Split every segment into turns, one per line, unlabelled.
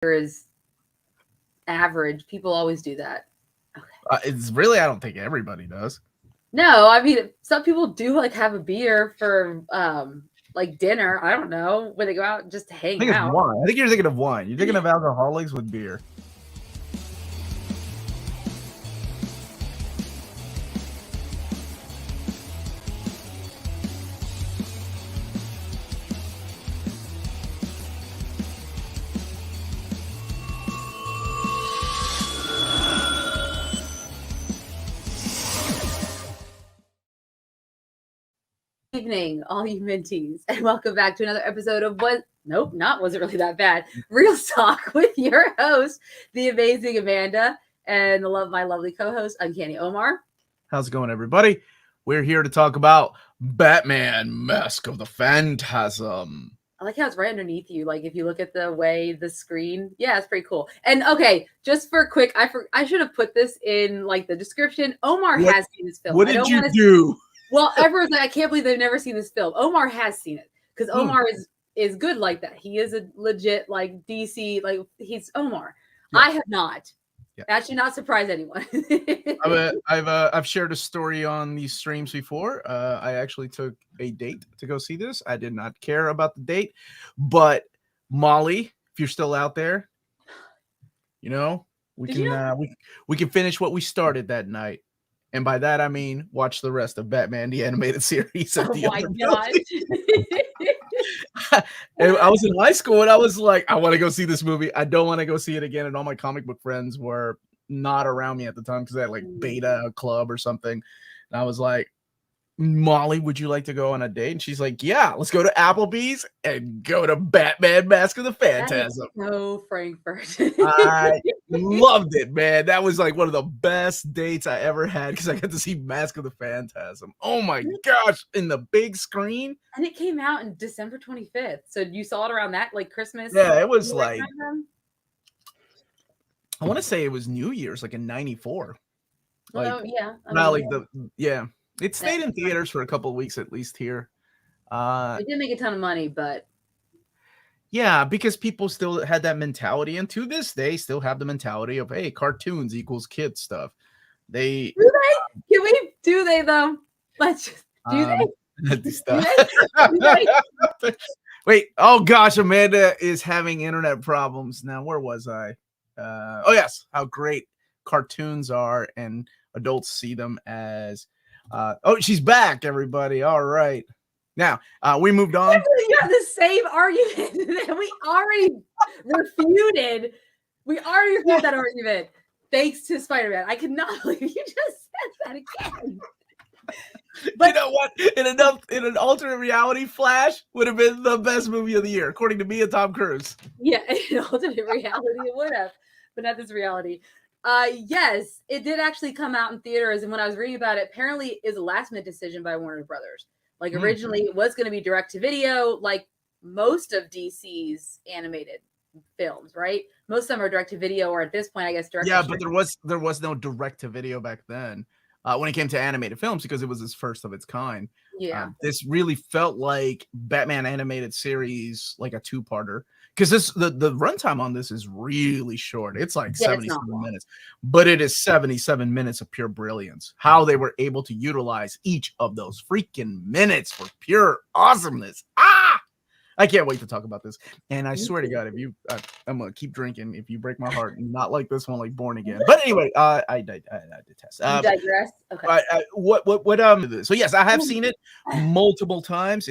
is average. People always do that.
Okay. It's really, I don't think everybody does.
No, I mean, some people do like have a beer for like dinner. I don't know, when they go out just to hang
I think
out.
it's wine. I think you're thinking of wine. You're thinking of alcoholics with beer.
Evening, all you minties, and welcome back to another episode of wasn't really that bad. Reelz Talk with your host, the amazing Amanda, and my lovely co-host, Uncanny Omar.
How's it going, everybody? We're here to talk about Batman: Mask of the Phantasm.
I like how it's right underneath you. Like if you look at the way the screen, yeah, it's pretty cool. And okay, just for quick, I should have put this in like the description. Omar has seen this film.
What did you do?
Well, everyone's like, I can't believe they've never seen this film. Omar has seen it because Omar is good like that. He is a legit like DC, like he's Omar. Yeah. I have not. Yeah. That should not surprise anyone.
I've shared a story on these streams before. I actually took a date to go see this. I did not care about the date, but Molly, if you're still out there, you know we can finish what we started that night. And by that, I mean, watch the rest of Batman, the animated series.
Oh my God.
I was in high school and I was like, I want to go see this movie. I don't want to go see it again. And all my comic book friends were not around me at the time because they had like Beta Club or something. And I was like, Molly, would you like to go on a date? And she's like, yeah, let's go to Applebee's and go to Batman: Mask of the Phantasm.
So Frankfort.
I loved it, man. That was like one of the best dates I ever had because I got to see Mask of the Phantasm. Oh my gosh, in the big screen.
And it came out in December 25th. So you saw it around that, like Christmas?
Yeah, it was like, I want to say it was New Year's, like in 94.
Like, yeah.
It stayed in theaters for a couple of weeks at least here.
It didn't make a ton of money, but
yeah, because people still had that mentality, and to this day still have the mentality of, hey, cartoons equals kid stuff.
Do they? Do they though? Let's just do
they? Wait, oh gosh, Amanda is having internet problems now. Where was I? Oh yes, how great cartoons are, and adults see them as she's back, everybody. All right. Now, we moved on.
You have the same argument that we already refuted. We already refuted that argument thanks to Spider-Man. I cannot believe you just said that again.
But you know what? In an alternate reality, Flash would have been the best movie of the year, according to me and Tom Cruise.
Yeah, in alternate reality, it would have, but not this reality. Yes, it did actually come out in theaters, and when I was reading about it, apparently is a last-minute decision by Warner Brothers. Like originally, it was going to be direct-to-video, like most of DC's animated films, right? Most of them are direct-to-video, or at this point, I guess direct.
Yeah, but there was no direct-to-video back then when it came to animated films because it was his first of its kind.
Yeah,
this really felt like Batman animated series, like a two-parter. Because the runtime on this is really short. It's like 77 minutes, but it is 77 minutes of pure brilliance. How they were able to utilize each of those freaking minutes for pure awesomeness. I can't wait to talk about this. And I swear to God, if you, I'm gonna keep drinking if you break my heart. Not like this one, like Born Again. But anyway, I detest.
You digress. Okay.
So yes, I have seen it multiple times.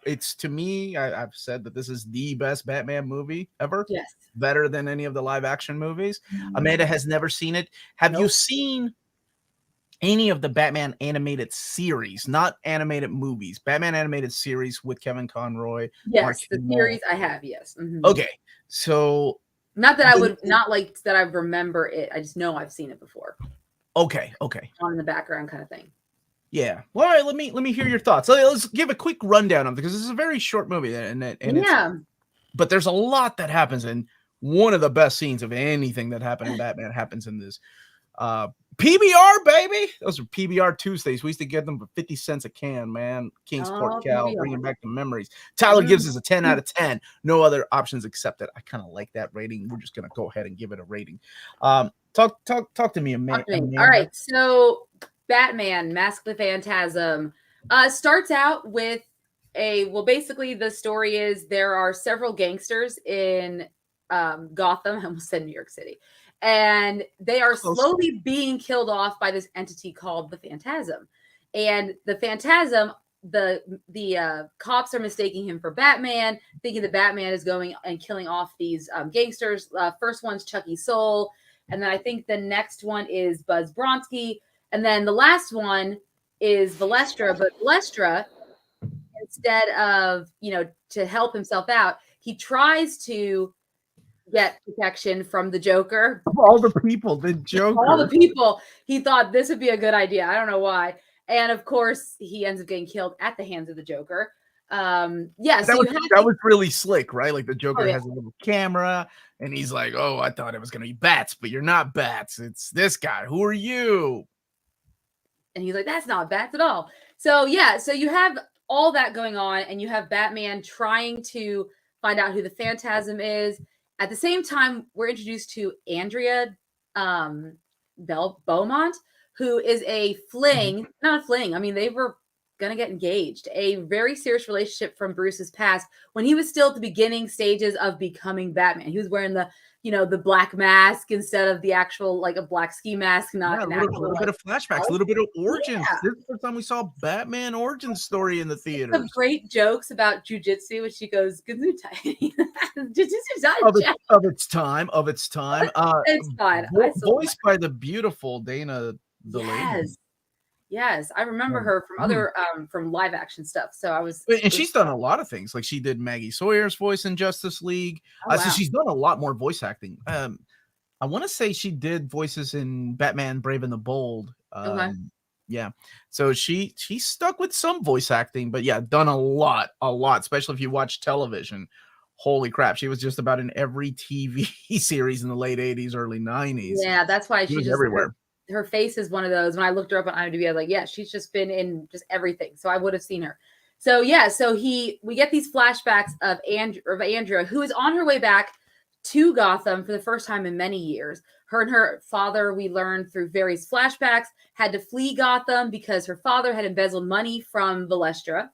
It's to me, I've said that this is the best Batman movie ever.
Yes.
Better than any of the live action movies. Amanda has never seen it. Have you seen any of the Batman animated series, not animated movies, Batman animated series with Kevin Conroy?
Yes, the series I have, yes. Mm-hmm.
Okay. So
not that I would not like that I remember it. I just know I've seen it before.
Okay.
On in the background kind of thing.
Yeah. Well, all right, let me hear your thoughts. Let's give a quick rundown of it because this is a very short movie but there's a lot that happens, and one of the best scenes of anything that happened in Batman happens in this. PBR, baby. Those are PBR Tuesdays. We used to get them for 50 cents a can, man. Kingsport Cal,
PBR.
bringing back the memories. Tyler gives us a 10 out of 10. No other options accepted. I kind of like that rating. We're just gonna go ahead and give it a rating. Talk to me, Amanda.
All right, so Batman, Mask of the Phantasm, starts out with basically the story is there are several gangsters in Gotham, I almost said New York City, and they are slowly being killed off by this entity called the Phantasm. And the Phantasm, the cops are mistaking him for Batman, thinking that Batman is going and killing off these gangsters. First one's Chucky Soul, and then I think the next one is Buzz Bronski, and then the last one is Valestra. But Valestra, instead of, to help himself out, he tries to get protection from the Joker.
Of all the people, the Joker.
All the people, he thought this would be a good idea. I don't know why. And of course, he ends up getting killed at the hands of the Joker. That
was really slick, right? Like the Joker has a little camera and he's like, "Oh, I thought it was gonna be bats, but you're not bats. It's this guy. Who are you?"
And he's like, "That's not bats at all." So you have all that going on, and you have Batman trying to find out who the Phantasm is. At the same time, we're introduced to Andrea Beaumont, who is a fling, not a fling. I mean, they were going to get engaged. A very serious relationship from Bruce's past when he was still at the beginning stages of becoming Batman. He was wearing the black mask instead of the actual, like, a black ski mask. Not
a little bit of flashbacks, a little bit of origins. This is the first time we saw Batman origin story in the theater.
Some great jokes about jujitsu, which she goes, "Gesundheit."
of its time. It's fine. Voiced by the beautiful Dana Delaney.
Yes, I remember her from other from live action stuff. So
she's done a lot of things. Like she did Maggie Sawyer's voice in Justice League. So she's done a lot more voice acting. I want to say she did voices in Batman Brave and the Bold. Yeah. So she stuck with some voice acting, but done a lot, especially if you watch television. Holy crap, she was just about in every TV series in the late 80s, early 90s.
Yeah, that's why she was
everywhere.
Her face is one of those. When I looked her up on IMDb, I was like, yeah, she's just been in just everything. So I would have seen her. So we get these flashbacks of Andrea, who is on her way back to Gotham for the first time in many years. Her and her father, we learned through various flashbacks, had to flee Gotham because her father had embezzled money from Valestra.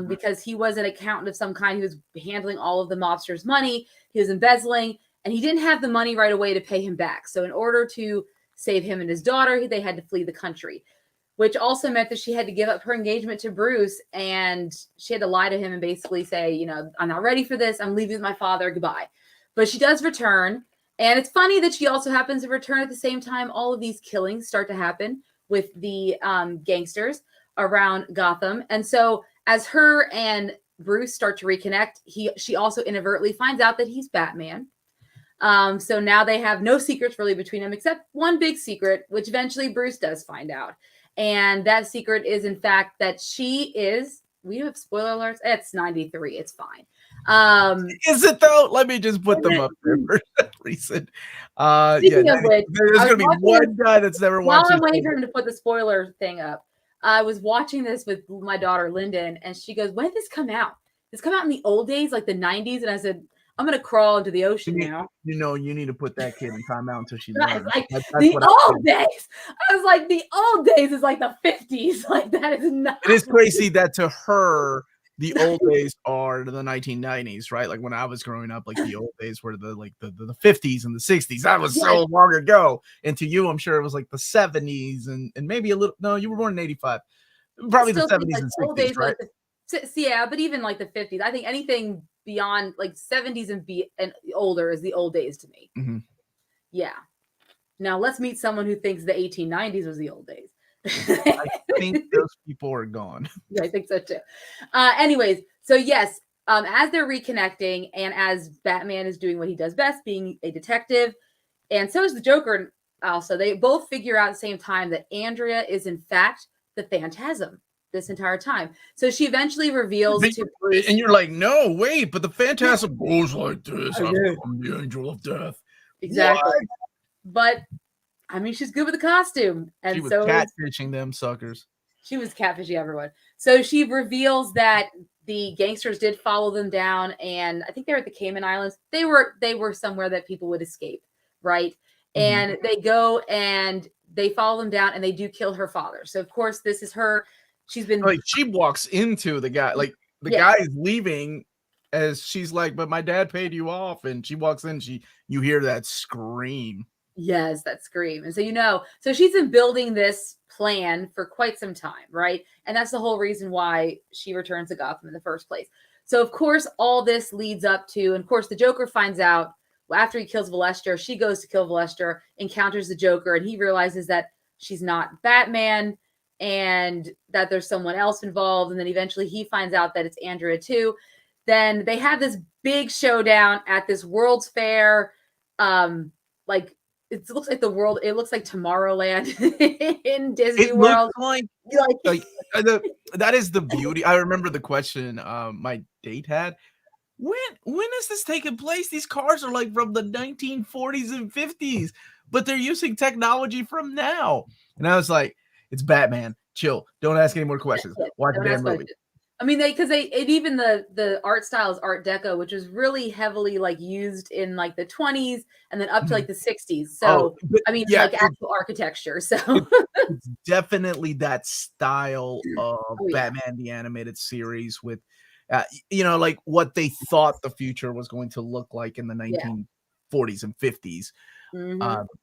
Because he was an accountant of some kind. He was handling all of the mobsters' money. He was embezzling, and he didn't have the money right away to pay him back. So in order to save him and his daughter, they had to flee the country, which also meant that she had to give up her engagement to Bruce, and she had to lie to him and basically say, "I'm not ready for this. I'm leaving with my father. Goodbye." But she does return, and it's funny that she also happens to return at the same time all of these killings start to happen with the gangsters around Gotham. And so as her and Bruce start to reconnect, she also inadvertently finds out that he's Batman. So now they have no secrets really between them, except one big secret, which eventually Bruce does find out. And that secret is, in fact, that she is, we have spoiler alerts. It's 93. It's fine.
Is it though? Let me just put them up there for that reason.
Speaking of which,
there's going to be one guy that's never watched.
While I'm waiting for him to put the spoiler thing up, I was watching this with my daughter, Lyndon, and she goes, "When did this come out? This come out in the old days, like the 90s?" And I said, "I'm going to crawl into the ocean now."
You need to put that kid in timeout until she learns.
Like, the old days. I was like, the old days is like the 50s. Like, that is not.
It is crazy that to her, the old days are the 1990s, right? Like when I was growing up, like the old days were the 50s and the 60s. That was so long ago. And to you, I'm sure it was like the 70s and maybe a little. No, you were born in 85. Probably the 70s and 60s, right?
But even like the 50s. I think anything beyond like 70s and older is the old days to me.
Mm-hmm.
Yeah. Now let's meet someone who thinks the 1890s was the old days.
I think those people are gone.
Yeah, I think so too. Anyways, so yes, as they're reconnecting and as Batman is doing what he does best, being a detective, and so is the Joker also, they both figure out at the same time that Andrea is in fact the Phantasm this entire time. So she eventually reveals to Bruce.
And you're like, no, wait, but the Phantasm goes like this. I'm the angel of death.
Exactly. What? But I mean, she's good with the costume. And
She was
so
catfishing them suckers.
she was catfishing everyone. So she reveals that the gangsters did follow them down, and I think they were at the Cayman Islands. They were somewhere that people would escape, right? And they go and they follow them down, and they do kill her father. So of course, this is her. She's been
like she walks into the guy, like the guy is leaving, as she's like, "But my dad paid you off," and she walks in. You hear that scream.
Yes, that scream. And so, so she's been building this plan for quite some time, right? And that's the whole reason why she returns to Gotham in the first place. So, of course, all this leads up to, and of course, the Joker finds out after he kills Valestra. She goes to kill Valestra, encounters the Joker, and he realizes that she's not Batman and that there's someone else involved. And then eventually he finds out that it's Andrea too. Then they have this big showdown at this World's Fair. Like, it looks like the world. It looks like Tomorrowland in Disney World.
Like that is the beauty. I remember the question my date had. When is this taking place? These cars are like from the 1940s and 50s, but they're using technology from now. And I was like, it's Batman. Chill. Don't ask any more questions. Watch the damn movie.
I mean, even the art style is Art Deco, which was really heavily like used in like the 20s and then up to like the 60s. So I mean, like actual architecture. So
it's definitely that style of Batman the Animated Series with, like what they thought the future was going to look like in the 1940s and 50s.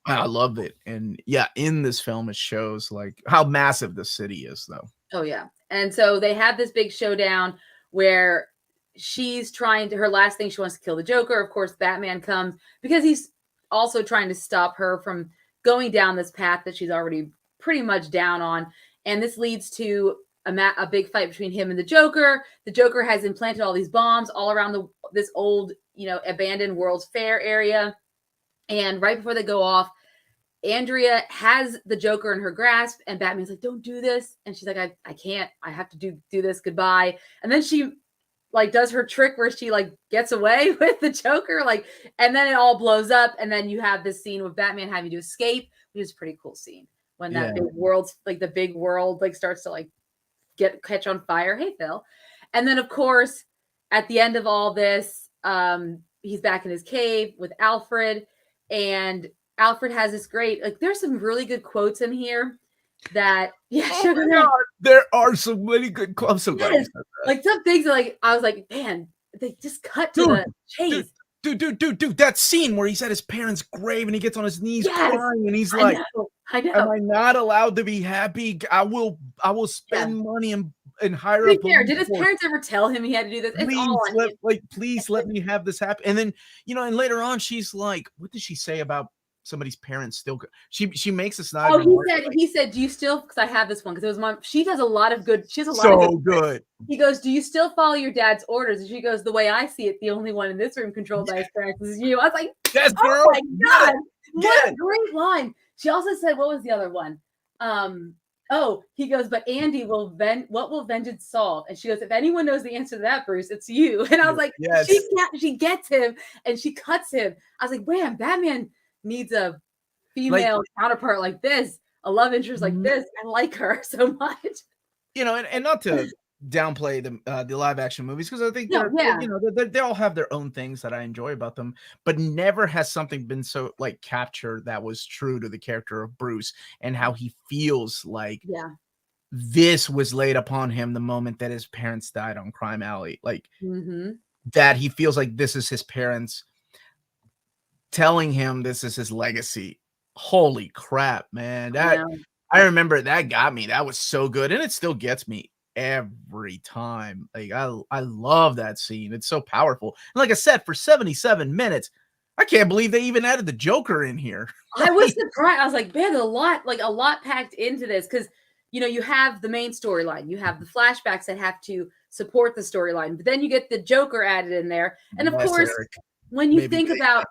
I love it. And in this film, it shows like how massive the city is, though.
Oh, yeah. And so they have this big showdown where she's her last thing, she wants to kill the Joker. Of course, Batman comes because he's also trying to stop her from going down this path that she's already pretty much down on. And this leads to a big fight between him and the Joker. The Joker has implanted all these bombs all around this old, abandoned World's Fair area. And right before they go off, Andrea has the Joker in her grasp, and Batman's like, "Don't do this." And she's like, I can't. I have to do this. Goodbye. And then she like does her trick where she like gets away with the Joker, and then it all blows up. And then you have this scene with Batman having to escape, which is a pretty cool scene when that big world's like the big world like starts to like catch on fire. Hey, Phil. And then of course, at the end of all this, he's back in his cave with Alfred, and Alfred has this great, there's some really good quotes in here that,
there are so many good quotes. I'm so glad you said that.
Like some things I was like, man, they just cut to the chase.
Dude, that scene where he's at his parents' grave and he gets on his knees crying and he's like,
I know.
Am I not allowed to be happy? I will spend money and hire a
did his parents ever tell him he had to do this?
Please let me have this happen. And then, and later on she's like, what did she say about somebody's parents still? She makes this not.
He said, do you still? Because I have this one because it was mom. She does a lot of good. She has a lot
of good.
He goes, do you still follow your dad's orders? And she goes, the way I see it, the only one in this room controlled by his parents is you. I was like,
yes, girl.
Oh my god, what a great line. She also said, what was the other one? He goes, but Andy what will vengeance solve? And she goes, if anyone knows the answer to that, Bruce, it's you. And I was like, yes. She gets him and she cuts him. I was like, man, Batman needs a female counterpart like this, a love interest like this. I like her so much.
And not to downplay the live action movies, because I think they all have their own things that I enjoy about them, but never has something been so captured that was true to the character of Bruce and how he feels like this was laid upon him the moment that his parents died on Crime Alley, that he feels like this is his parents telling him this is his legacy. Holy crap, man. I remember that got me. That was so good. And it still gets me every time. I love that scene. It's so powerful. And like I said, for 77 minutes, I can't believe they even added the Joker in here.
I was surprised. I was like, man, a lot packed into this. Because, you have the main storyline. You have the flashbacks that have to support the storyline. But then you get the Joker added in there. And of course, when you think about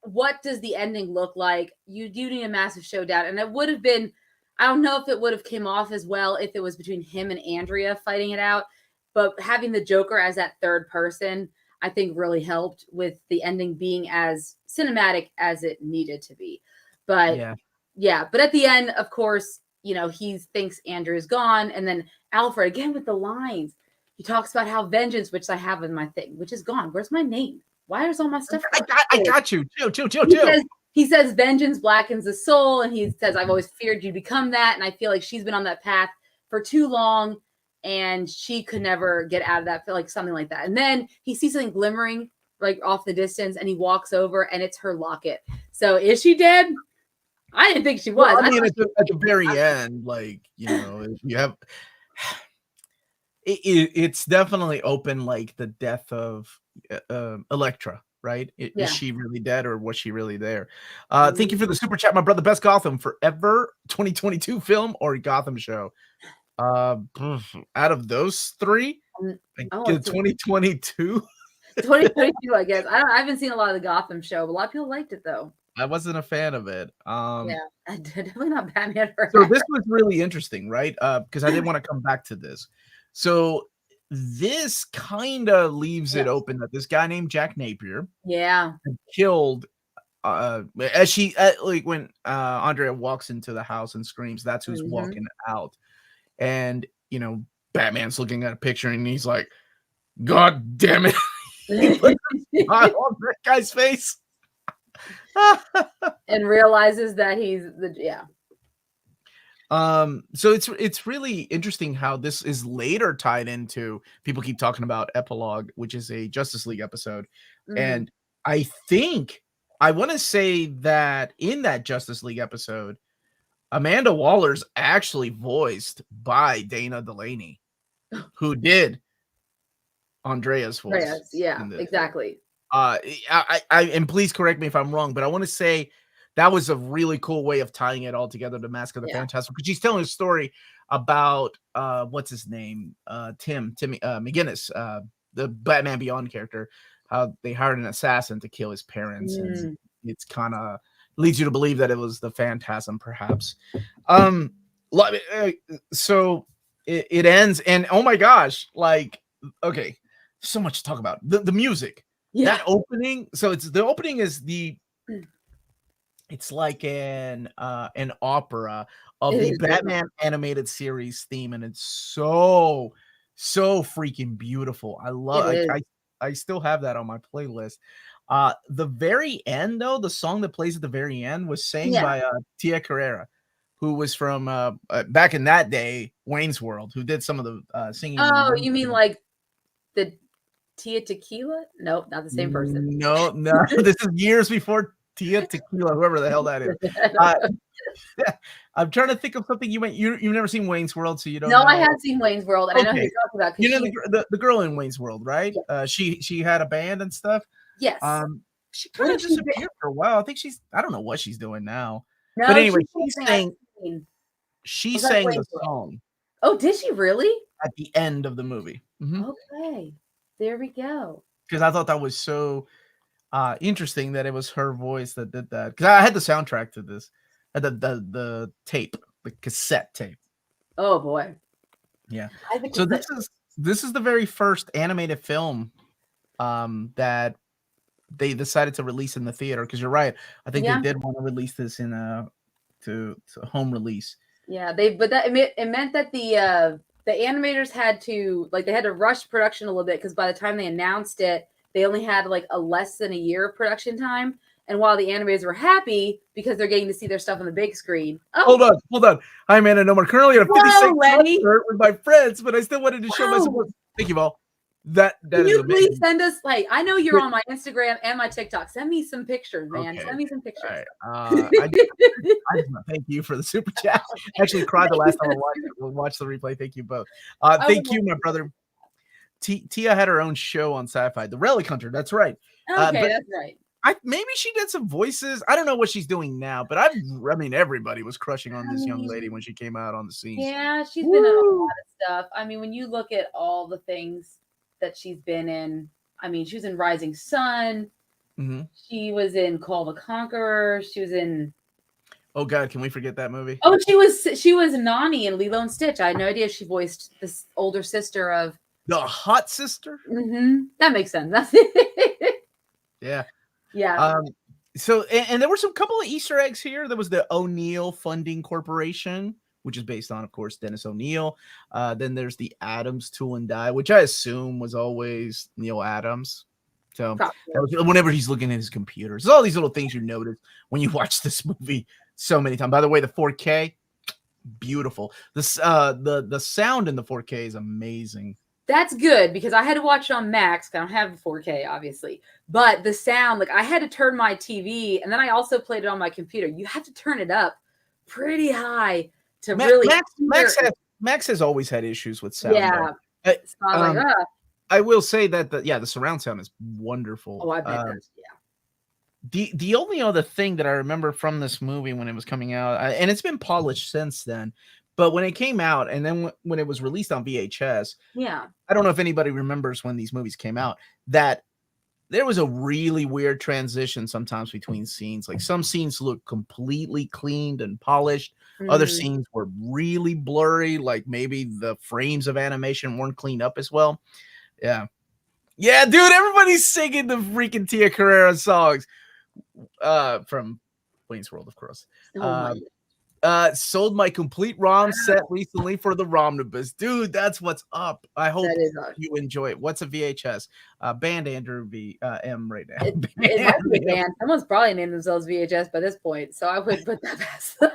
what does the ending look like, you do need a massive showdown. And it would have been, I don't know if it would have came off as well if it was between him and Andrea fighting it out, but having the Joker as that third person, I think really helped with the ending being as cinematic as it needed to be. But Yeah, but at the end, of course, he thinks Andrew is gone, and then Alfred again with the lines. He talks about how vengeance, which I have in my thing, which is gone. Where's my name? Why is all my stuff?
I got you. Chill.
He says vengeance blackens the soul, and he says, I've always feared you become that, and I feel like she's been on that path for too long, and she could never get out of that, like something like that. And then he sees something glimmering like off the distance, and he walks over, and it's her locket. So is she dead? I didn't think she was.
Well, I mean, at the very end, like, you have it's definitely open, like the death of Elektra, right? Is she really dead, or was she really there? Thank you for the super chat, my brother. Best Gotham forever 2022 film or Gotham show? Out of those three, 2022.
2022, I guess. I haven't seen a lot of the Gotham show, but a lot of people liked it though.
I wasn't a fan of it.
Yeah, definitely not Batman forever.
So this was really interesting, right? Because I didn't want to come back to this. So this kind of leaves it open that this guy named Jack Napier, killed. As she like when Andrea walks into the house and screams, that's who's walking out, and Batman's looking at a picture and he's like, "God damn it!" He puts a smile on that guy's face.
And realizes that he's
so it's really interesting how this is later tied into, people keep talking about Epilogue, which is a Justice League episode. And I want to say that in that Justice League episode, Amanda Waller's actually voiced by Dana Delaney, who did Andrea's voice.
Exactly.
And please correct me if I'm wrong, but I want to say that was a really cool way of tying it all together to Mask of the Phantasm, because she's telling a story about what's his name, Timmy McGinnis, the Batman Beyond character, how they hired an assassin to kill his parents, and it's kind of leads you to believe that it was the Phantasm, perhaps. So it ends, and oh my gosh, like, okay, so much to talk about. The music. That opening, so the opening is it's like an opera of the Batman animated series theme, and it's so freaking beautiful. I love it. I still have that on my playlist. The very end, though, the song that plays at the very end was sang by Tia Carrera, who was from back in that day, Wayne's World, who did some of the singing.
Oh, you mean like the Tia Tequila? Nope, not the same person.
No. This is years before Tia Tequila, whoever the hell that is. I'm trying to think of something you've never seen Wayne's World, so you don't know.
I have seen Wayne's World, and I know who you're talking about.
You know the girl in Wayne's World, right? Yeah. She had a band and stuff.
Yes.
She kind of disappeared for a while. I think I don't know what she's doing now. No, but anyway, she sang the song.
Oh, did she really?
At the end of the movie.
Okay. There we go.
Because I thought that was so interesting that it was her voice that did that. Because I had the soundtrack to this, the tape, the cassette tape.
Oh boy.
Yeah. So this is the very first animated film that they decided to release in the theater. Because you're right, I think they did want to release this in to home release.
Yeah, it meant that the animators had to rush production a little bit, because by the time they announced it, they only had like a less than a year of production time. And while the animators were happy because they're getting to see their stuff on the big screen.
Hold on. Hi, Amanda and Omar. Currently at a 56 concert with my friends, but I still wanted to show my support. Thank you all. That
Can
is
you
amazing.
Please send us, like, I know you're on my Instagram and my TikTok. Send me some pictures, man.
Okay.
Send me some pictures.
Right. I just want to thank you for the super chat. I actually cried the last time I watched the replay. Thank you both. Thank you, my brother. Tia had her own show on Sci-Fi, The Relic Hunter. That's right.
Okay, that's right.
Maybe she did some voices. I don't know what she's doing now, but I mean, everybody was crushing on this young lady when she came out on the scene.
Yeah, she's been in a lot of stuff. I mean, when you look at all the things that she's been in, I mean, she was in Rising Sun.
Mm-hmm.
She was in Call the Conqueror. She was in.
Oh God, can we forget that movie?
Oh, she was Nani in Lilo and Stitch. I had no idea she voiced this older sister of
the hot sister.
Mm-hmm. That makes sense.
Yeah.
Yeah.
So, and there were some couple of Easter eggs here. There was the O'Neill Funding Corporation, which is based on, of course, Dennis O'Neill. Then there's the Adams Tool and Die, which I assume was always Neil Adams. So that was, whenever he's looking at his computer, there's all these little things you notice when you watch this movie so many times. By the way, the 4K, beautiful. The sound in the 4K is amazing.
That's good because I had to watch it on Max. I don't have 4K, obviously, but the sound, like I had to turn my TV, and then I also played it on my computer. You have to turn it up pretty high to really.
Max has always had issues with sound.
Yeah, so
I will say that the surround sound is wonderful.
Oh, I bet that's, yeah.
The only other thing that I remember from this movie when it was coming out, and it's been polished since then, but when it came out and then when it was released on VHS, I don't know if anybody remembers when these movies came out, that there was a really weird transition sometimes between scenes. Like some scenes look completely cleaned and polished. Other scenes were really blurry, like maybe the frames of animation weren't cleaned up as well. Yeah, dude, everybody's singing the freaking Tia Carrera songs from Wayne's World, of course. Sold my complete ROM set recently for the Romnibus. Dude, that's what's up. I hope you enjoy it. What's a VHS? Band Andrew M right now.
It might be a band. Someone's probably named themselves VHS by this point, so I would put that past them.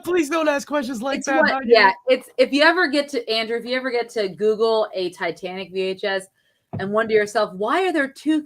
Please don't ask questions like that.
It's if you ever get to Google a Titanic VHS and wonder to yourself, why are there two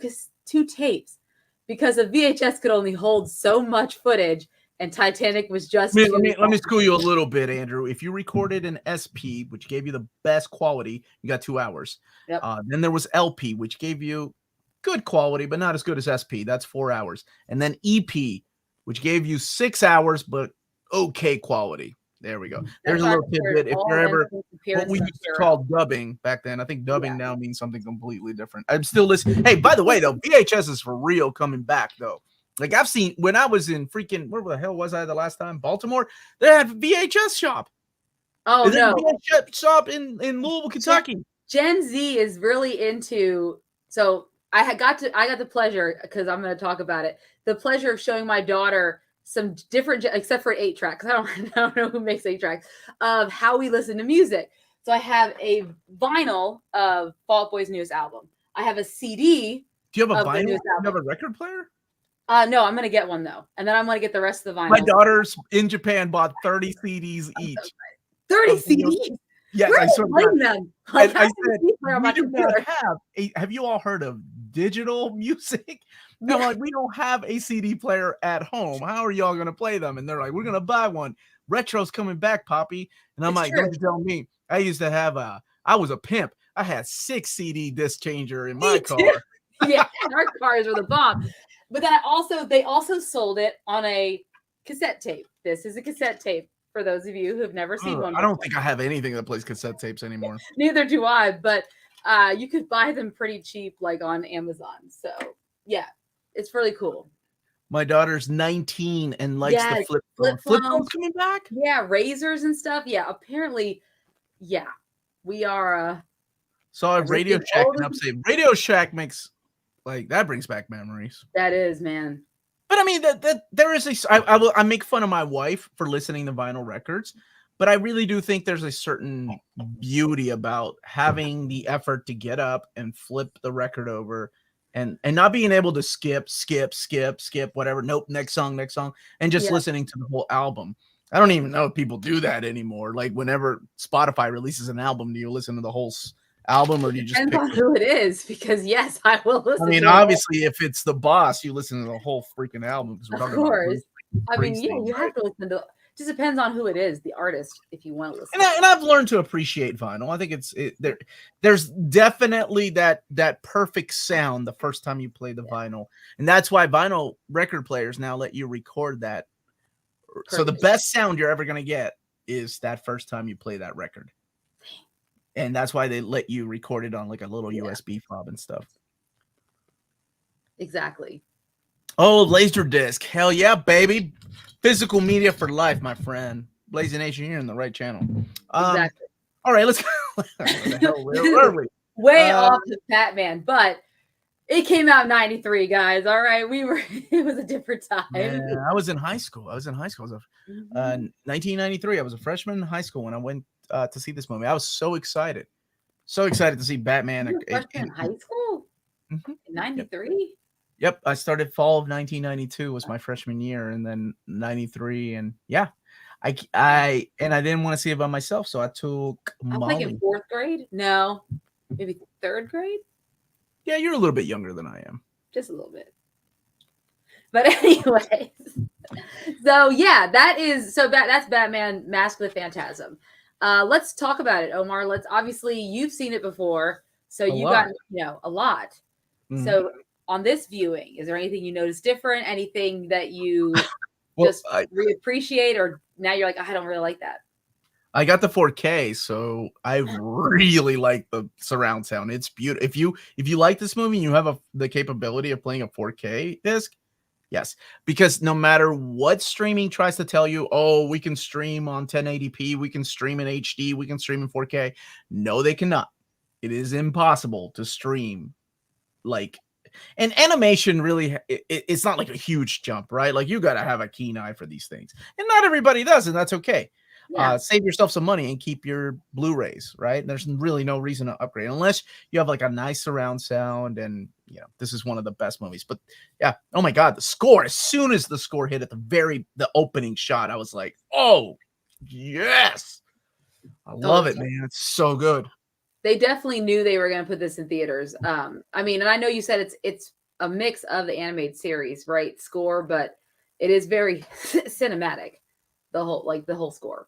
tapes? Because a VHS could only hold so much footage, and Titanic was just.
Let me school you a little bit, Andrew. If you recorded an SP, which gave you the best quality, you got 2 hours.
Yep.
Then there was LP, which gave you good quality, but not as good as SP. That's 4 hours. And then EP, which gave you 6 hours, but okay quality. There we go. There's a little tidbit. If you're ever what we used to call dubbing back then, I think dubbing now means something completely different. I'm still listening. Hey, by the way, though, VHS is for real coming back, though. Like I've seen when I was in freaking where the hell was I the last time? Baltimore. They had a VHS shop.
Oh no,
VHS shop in Louisville, Kentucky.
Gen Z is really into. So I got the pleasure, because I'm going to talk about it. The pleasure of showing my daughter some different, except for 8-track, because I don't know who makes 8-tracks, of how we listen to music. So I have a vinyl of Fall Out Boy's newest album. I have a CD.
Do you have a vinyl? Do you have a record player?
No, I'm going to get one, though. And then I'm going to get the rest of the vinyl.
My daugers in Japan bought 30 CDs each.
30 CDs?
Yes,
I saw them. Like,
I said, we do not have you all heard of digital music? No, like, we don't have a CD player at home. How are y'all going to play them? And they're like, we're going to buy one. Retro's coming back, Poppy. And I'm like, don't you tell me. I used to have I was a pimp. I had 6 CD disc changer in my car.
Yeah, our cars were the bomb. But then they also sold it on a cassette tape. This is a cassette tape for those of you who have never seen one.
I don't think I have anything that plays cassette tapes anymore.
Neither do I, but you could buy them pretty cheap, like on Amazon. So yeah, it's really cool.
My daughter's 19 and likes the flip phone. Flip phone's coming back?
Yeah, razors and stuff. Yeah, apparently, yeah. We are
saw a Radio Shack and upstate. Radio Shack makes that brings back memories.
That is, man.
But I mean that there is I make fun of my wife for listening to vinyl records, but I really do think there's a certain beauty about having the effort to get up and flip the record over and not being able to skip whatever. Nope, next song, and just listening to the whole album. I don't even know if people do that anymore. Like whenever Spotify releases an album, do you listen to the whole album or do you just
depends on who it is? Because yes, I will listen.
I mean, obviously, if it's the boss, you listen to the whole freaking album. Because we're talking
of course. I mean, yeah, you have to listen to. Just depends on who it is, the artist, if you want to listen.
And I've learned to appreciate vinyl. I think there's definitely that perfect sound the first time you play the vinyl, and that's why vinyl record players now let you record that. Perfect. So the best sound you're ever going to get is that first time you play that record. And that's why they let you record it on like a little USB fob and stuff.
Exactly.
Oh, Laserdisc. Hell yeah, baby. Physical media for life, my friend. Blaze Nation, you're in the right channel.
Exactly.
All right, let's go. Where are we?
Way off the Batman, but It came out in 93, guys. All right. It was a different time.
Yeah, I was in high school. I was 1993. I was a freshman in high school when I went to see this movie. I was so excited. So excited to see Batman.
You were a freshman in high school?
Mhm.
In 93?
Yep. I started fall of 1992 was my freshman year, and then 93. And yeah, I didn't want to see it by myself. So I took
I was like in
Molly.
4th grade. No, maybe 3rd grade.
Yeah, you're a little bit younger than I am.
Just a little bit. But anyways, so yeah, that's Batman Mask of the Phantasm. Let's talk about it, Omar. Obviously you've seen it before, so you got a lot. Mm-hmm. So on this viewing, is there anything you noticed different? Anything that you just reappreciate, or now you're like, I don't really like that?
I got the 4K, so I really like the surround sound. It's beautiful. If you like this movie and you have the capability of playing a 4K disc, yes, because no matter what streaming tries to tell you, oh, we can stream on 1080p, we can stream in HD, we can stream in 4K. No, they cannot. It is impossible to stream and animation really, it's not like a huge jump, right? Like you got to have a keen eye for these things, and not everybody does, and that's okay. Yeah. Save yourself some money and keep your Blu-rays, right? There's really no reason to upgrade unless you have like a nice surround sound, and this is one of the best movies. But yeah, oh my God, the score! As soon as the score hit at the opening shot, I was like, oh yes, I love it, man. It's so good.
They definitely knew they were going to put this in theaters. I mean, and I know you said it's a mix of the animated series, right? Score, but it is very cinematic. The whole score,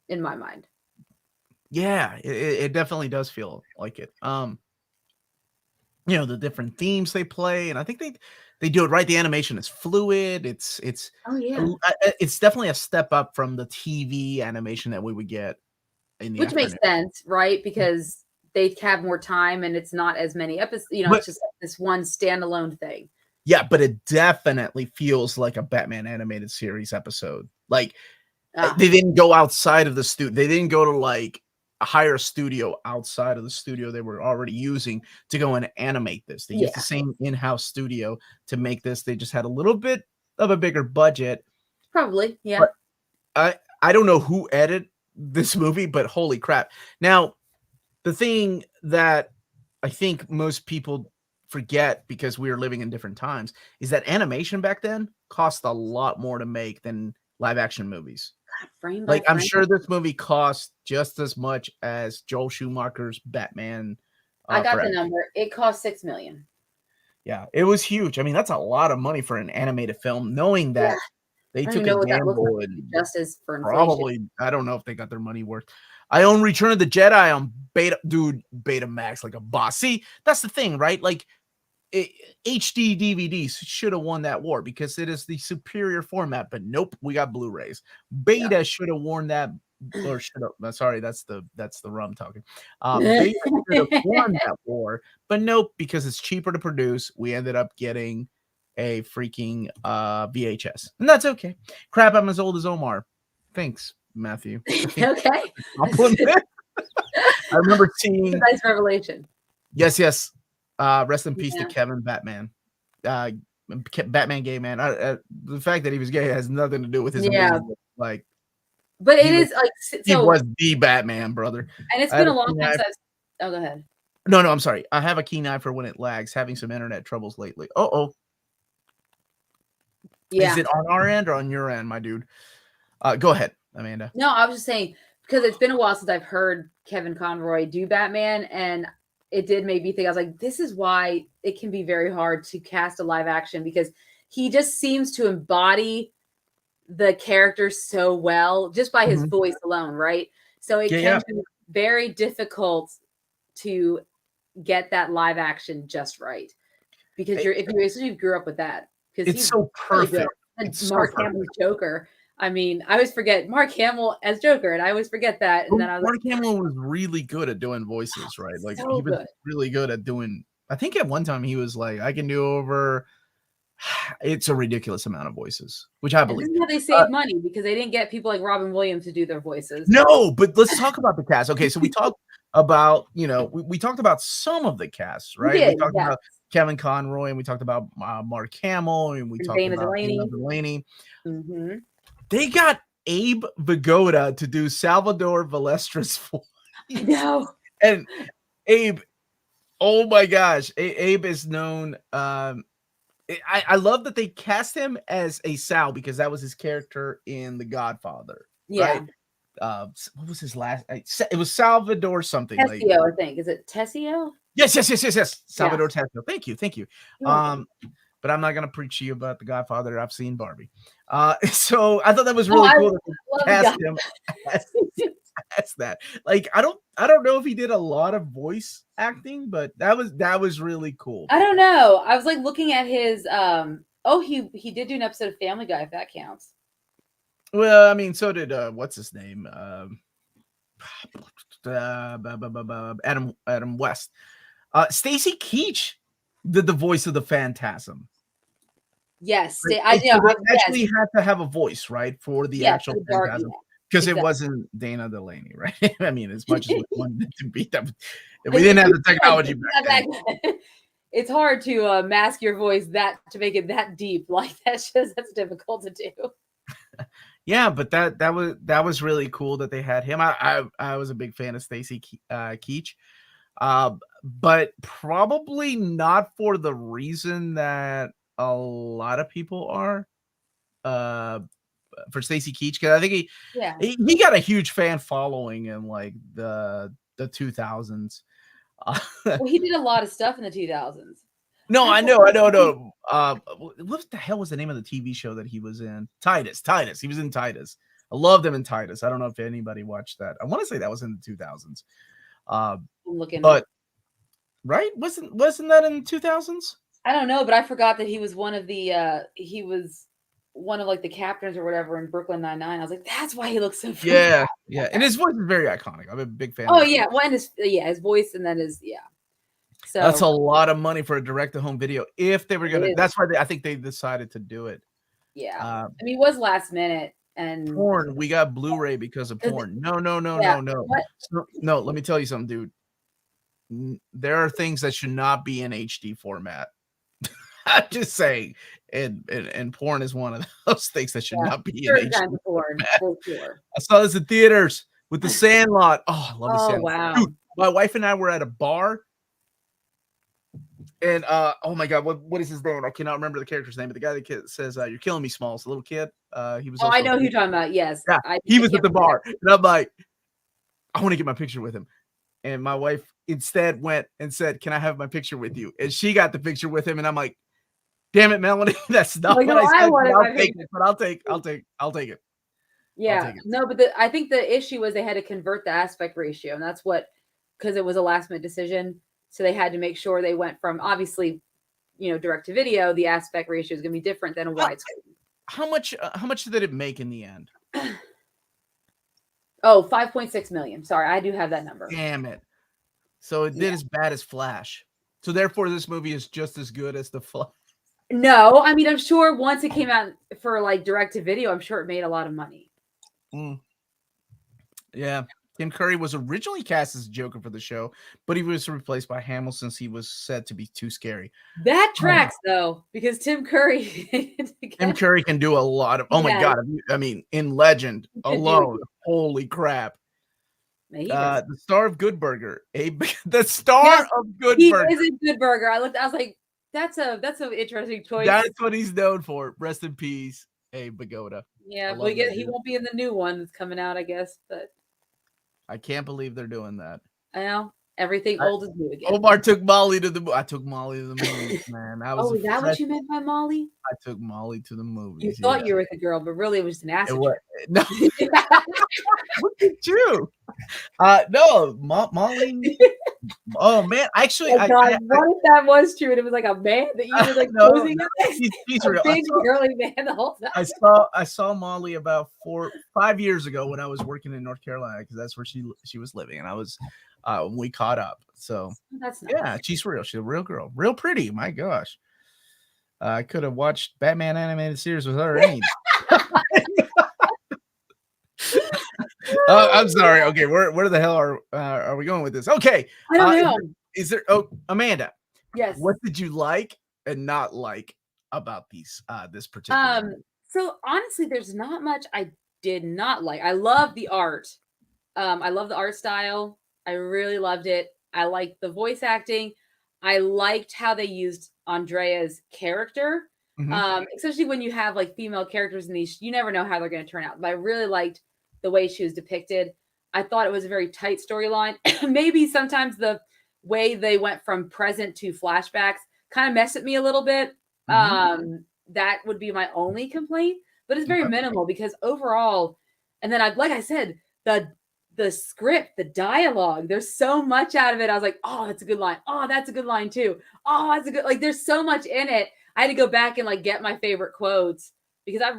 in my mind.
Yeah, it definitely does feel like it. The different themes they play, and I think they do it right. The animation is fluid. It's it's definitely a step up from the TV animation that we would get in the
which makes sense, right? Because they have more time and it's not as many episodes. It's just this one standalone thing.
Yeah, but it definitely feels like a Batman animated series episode. Like they didn't go outside of the studio. They didn't go to like a higher studio outside of the studio they were already using to go and animate this. They used the same in-house studio to make this. They just had a little bit of a bigger budget.
Probably, yeah.
But I don't know who edited this movie, but holy crap. Now, the thing that I think most people forget because we were living in different times is that animation back then cost a lot more to make than live action movies. God, I'm sure this movie cost just as much as Joel Schumacher's Batman.
I got the number. It cost $6 million.
Yeah, it was huge. I mean, that's a lot of money for an animated film, knowing that they took a gamble and
just as for inflation.
Probably, I don't know if they got their money worth. I own Return of the Jedi on Betamax like a boss. See, that's the thing, right? Like HD DVDs should have won that war because it is the superior format, but nope, we got Blu-rays. Beta should have won that, or should have. Sorry, that's the rum talking. Beta should have won that war, but nope, because it's cheaper to produce. We ended up getting a freaking VHS, and that's okay. Crap, I'm as old as Omar. Thanks, Matthew.
Okay.
I remember seeing
a nice revelation.
Yes. Rest in peace to Kevin Batman. Batman gay man. The fact that he was gay has nothing to do with his
but it is like
he was the Batman, brother.
And it's been a long time since. Oh, go ahead.
No, I'm sorry. I have a keen eye for when it lags. Having some internet troubles lately. Yeah. Is it on our end or on your end, my dude? Go ahead, Amanda.
No, I was just saying because it's been a while since I've heard Kevin Conroy do Batman, and it did make me think. I was like, this is why it can be very hard to cast a live action because he just seems to embody the character so well just by his voice alone, right? So it can be very difficult to get that live action just right because if you grew up with that because
it's so perfect.
And Mark Hamill's Joker. I mean, I always forget Mark Hamill as Joker, and I always forget that. And then
Mark Hamill was really good at doing voices, right? Like he was really good at doing. I think at one time he was like, I can do over. It's a ridiculous amount of voises, which I believe.
This is how they save money because they didn't get people like Robin Williams to do their voices.
No, but let's talk about the cast. Okay, so we talked about we talked about some of the cast, right? We talked about Kevin Conroy, and we talked about Mark Hamill, and we
And
talked
Dana
about
Delaney.
Dana Delaney.
Mm-hmm.
They got Abe Vigoda to do Salvador Valestra's voice.
I know.
And Abe, oh my gosh, Abe is known. I love that they cast him as a Sal because that was his character in The Godfather.
Yeah.
Right? What was his last? It was Salvador something.
Tessio, I think. Is it Tessio?
Yes. Salvador Tessio. Thank you.
You're
But I'm not gonna preach to you about The Godfather. I've seen Barbie. So I thought that was really cool that they cast him as that. Like I don't know if he did a lot of voice acting, but that was really cool.
I don't know. I was like looking at his he did do an episode of Family Guy, if that counts.
Well, I mean, so did what's his name? Adam West. Stacy Keach did the voice of the Phantasm.
Yes,
I know. So they actually had to have a voice, right, for the actual Phantasm, because it wasn't Dana Delaney, right? I mean, as much as we wanted to beat them, we didn't have the technology back then.
It's hard to mask your voice to make it that deep. Like that's difficult to do.
Yeah, but that was really cool that they had him. I was a big fan of Stacy Keach. But probably not for the reason that a lot of people are for Stacy Keach, because I think he got a huge fan following in like the 2000s.
Well, he did a lot of stuff in the 2000s.
No, I know. What the hell was the name of the TV show that he was in? Titus. He was in Titus. I loved him in Titus. I don't know if anybody watched that. I want to say that was in the 2000s.
I'm looking,
but right? Wasn't that in the 2000s?
I don't know, but I forgot that he was one of the like the captains or whatever in Brooklyn Nine-Nine. I was like, that's why he looks so
familiar. Yeah. And his voice is very iconic. I'm a big fan.
Oh yeah, well, and his voice, and then So
that's a lot of money for a direct-to-home video. If they were gonna, that's why I think they decided to do it.
Yeah, I mean, it was last minute. And
porn, we got Blu-ray because of porn. No. No, let me tell you something, dude. There are things that should not be in HD format. I'm just saying, and porn is one of those things that should not be in HD
porn. For sure.
I saw this in theaters with The Sandlot. Oh, I love The Sandlot.
Wow.
Dude, my wife and I were at a bar. And oh my god, what is his name? I cannot remember the character's name, but the guy that says "You're killing me, Smalls," the little kid. He was.
I know who you're talking about. Yes,
yeah, he was at the bar, and I'm like, I want to get my picture with him. And my wife instead went and said, "Can I have my picture with you?" And she got the picture with him, and I'm like, "Damn it, Melanie, that's not what I said." I'll take it, but I'll take it.
Yeah, no, but I think the issue was they had to convert the aspect ratio, and that's because it was a last minute decision. So they had to make sure they went from, obviously, direct to video. The aspect ratio is going to be different than a widescreen.
How much did it make in the end?
Oh, 5.6 million. Sorry, I do have that number.
Damn it. So it did as bad as Flash. So therefore, this movie is just as good as The Flash.
No, I mean, I'm sure once it came out for like direct to video, I'm sure it made a lot of money.
Yeah. Tim Curry was originally cast as Joker for the show, but he was replaced by Hamill since he was said to be too scary.
That tracks, though, because Tim Curry
can do a lot of. Oh my god! I mean, in Legend alone, holy crap! The star of Good Burger, the star of Good Burger.
He is in Good Burger. I was like, that's an interesting choice.
That's what he's known for. Rest in peace, Abe Vigoda.
Yeah, but he won't be in the new one that's coming out, I guess, but.
I can't believe they're doing that.
I know. Everything old is new again.
Omar took Molly to the movies. I took Molly to the movies, man.
Is that what you meant by Molly?
I took Molly to the movies.
You thought you were with a girl, but really it was an acid
trip. No. Look at you. No, Molly. Oh man, actually,
what if that was true and it was like a man that you were like posing
he's real.
Big girly man the whole time.
I saw Molly about 5 years ago when I was working in North Carolina because that's where she was living, and I was we caught up. So
that's nice.
Yeah, she's real. She's a real girl, real pretty. My gosh, I could have watched Batman animated series with her. I'm sorry. Okay, where the hell are we going with this? Okay,
I don't know.
Is there? Amanda,
Yes.
What did you like and not like about this particular movie?
So honestly, there's not much I did not like. I love the art. I love the art style. I really loved it. I liked the voice acting. I liked how they used Andrea's character. Especially when you have like female characters in these, you never know how they're going to turn out. But I really liked the way she was depicted. I thought it was a very tight storyline. Maybe sometimes the way they went from present to flashbacks kind of messed with me a little bit. That would be my only complaint, but it's very minimal because overall, and then like I said, the script, the dialogue, there's so much out of it. I was like, oh, that's a good line. Oh, that's a good line too. Oh, that's a good, like, there's so much in it. I had to go back and like get my favorite quotes because it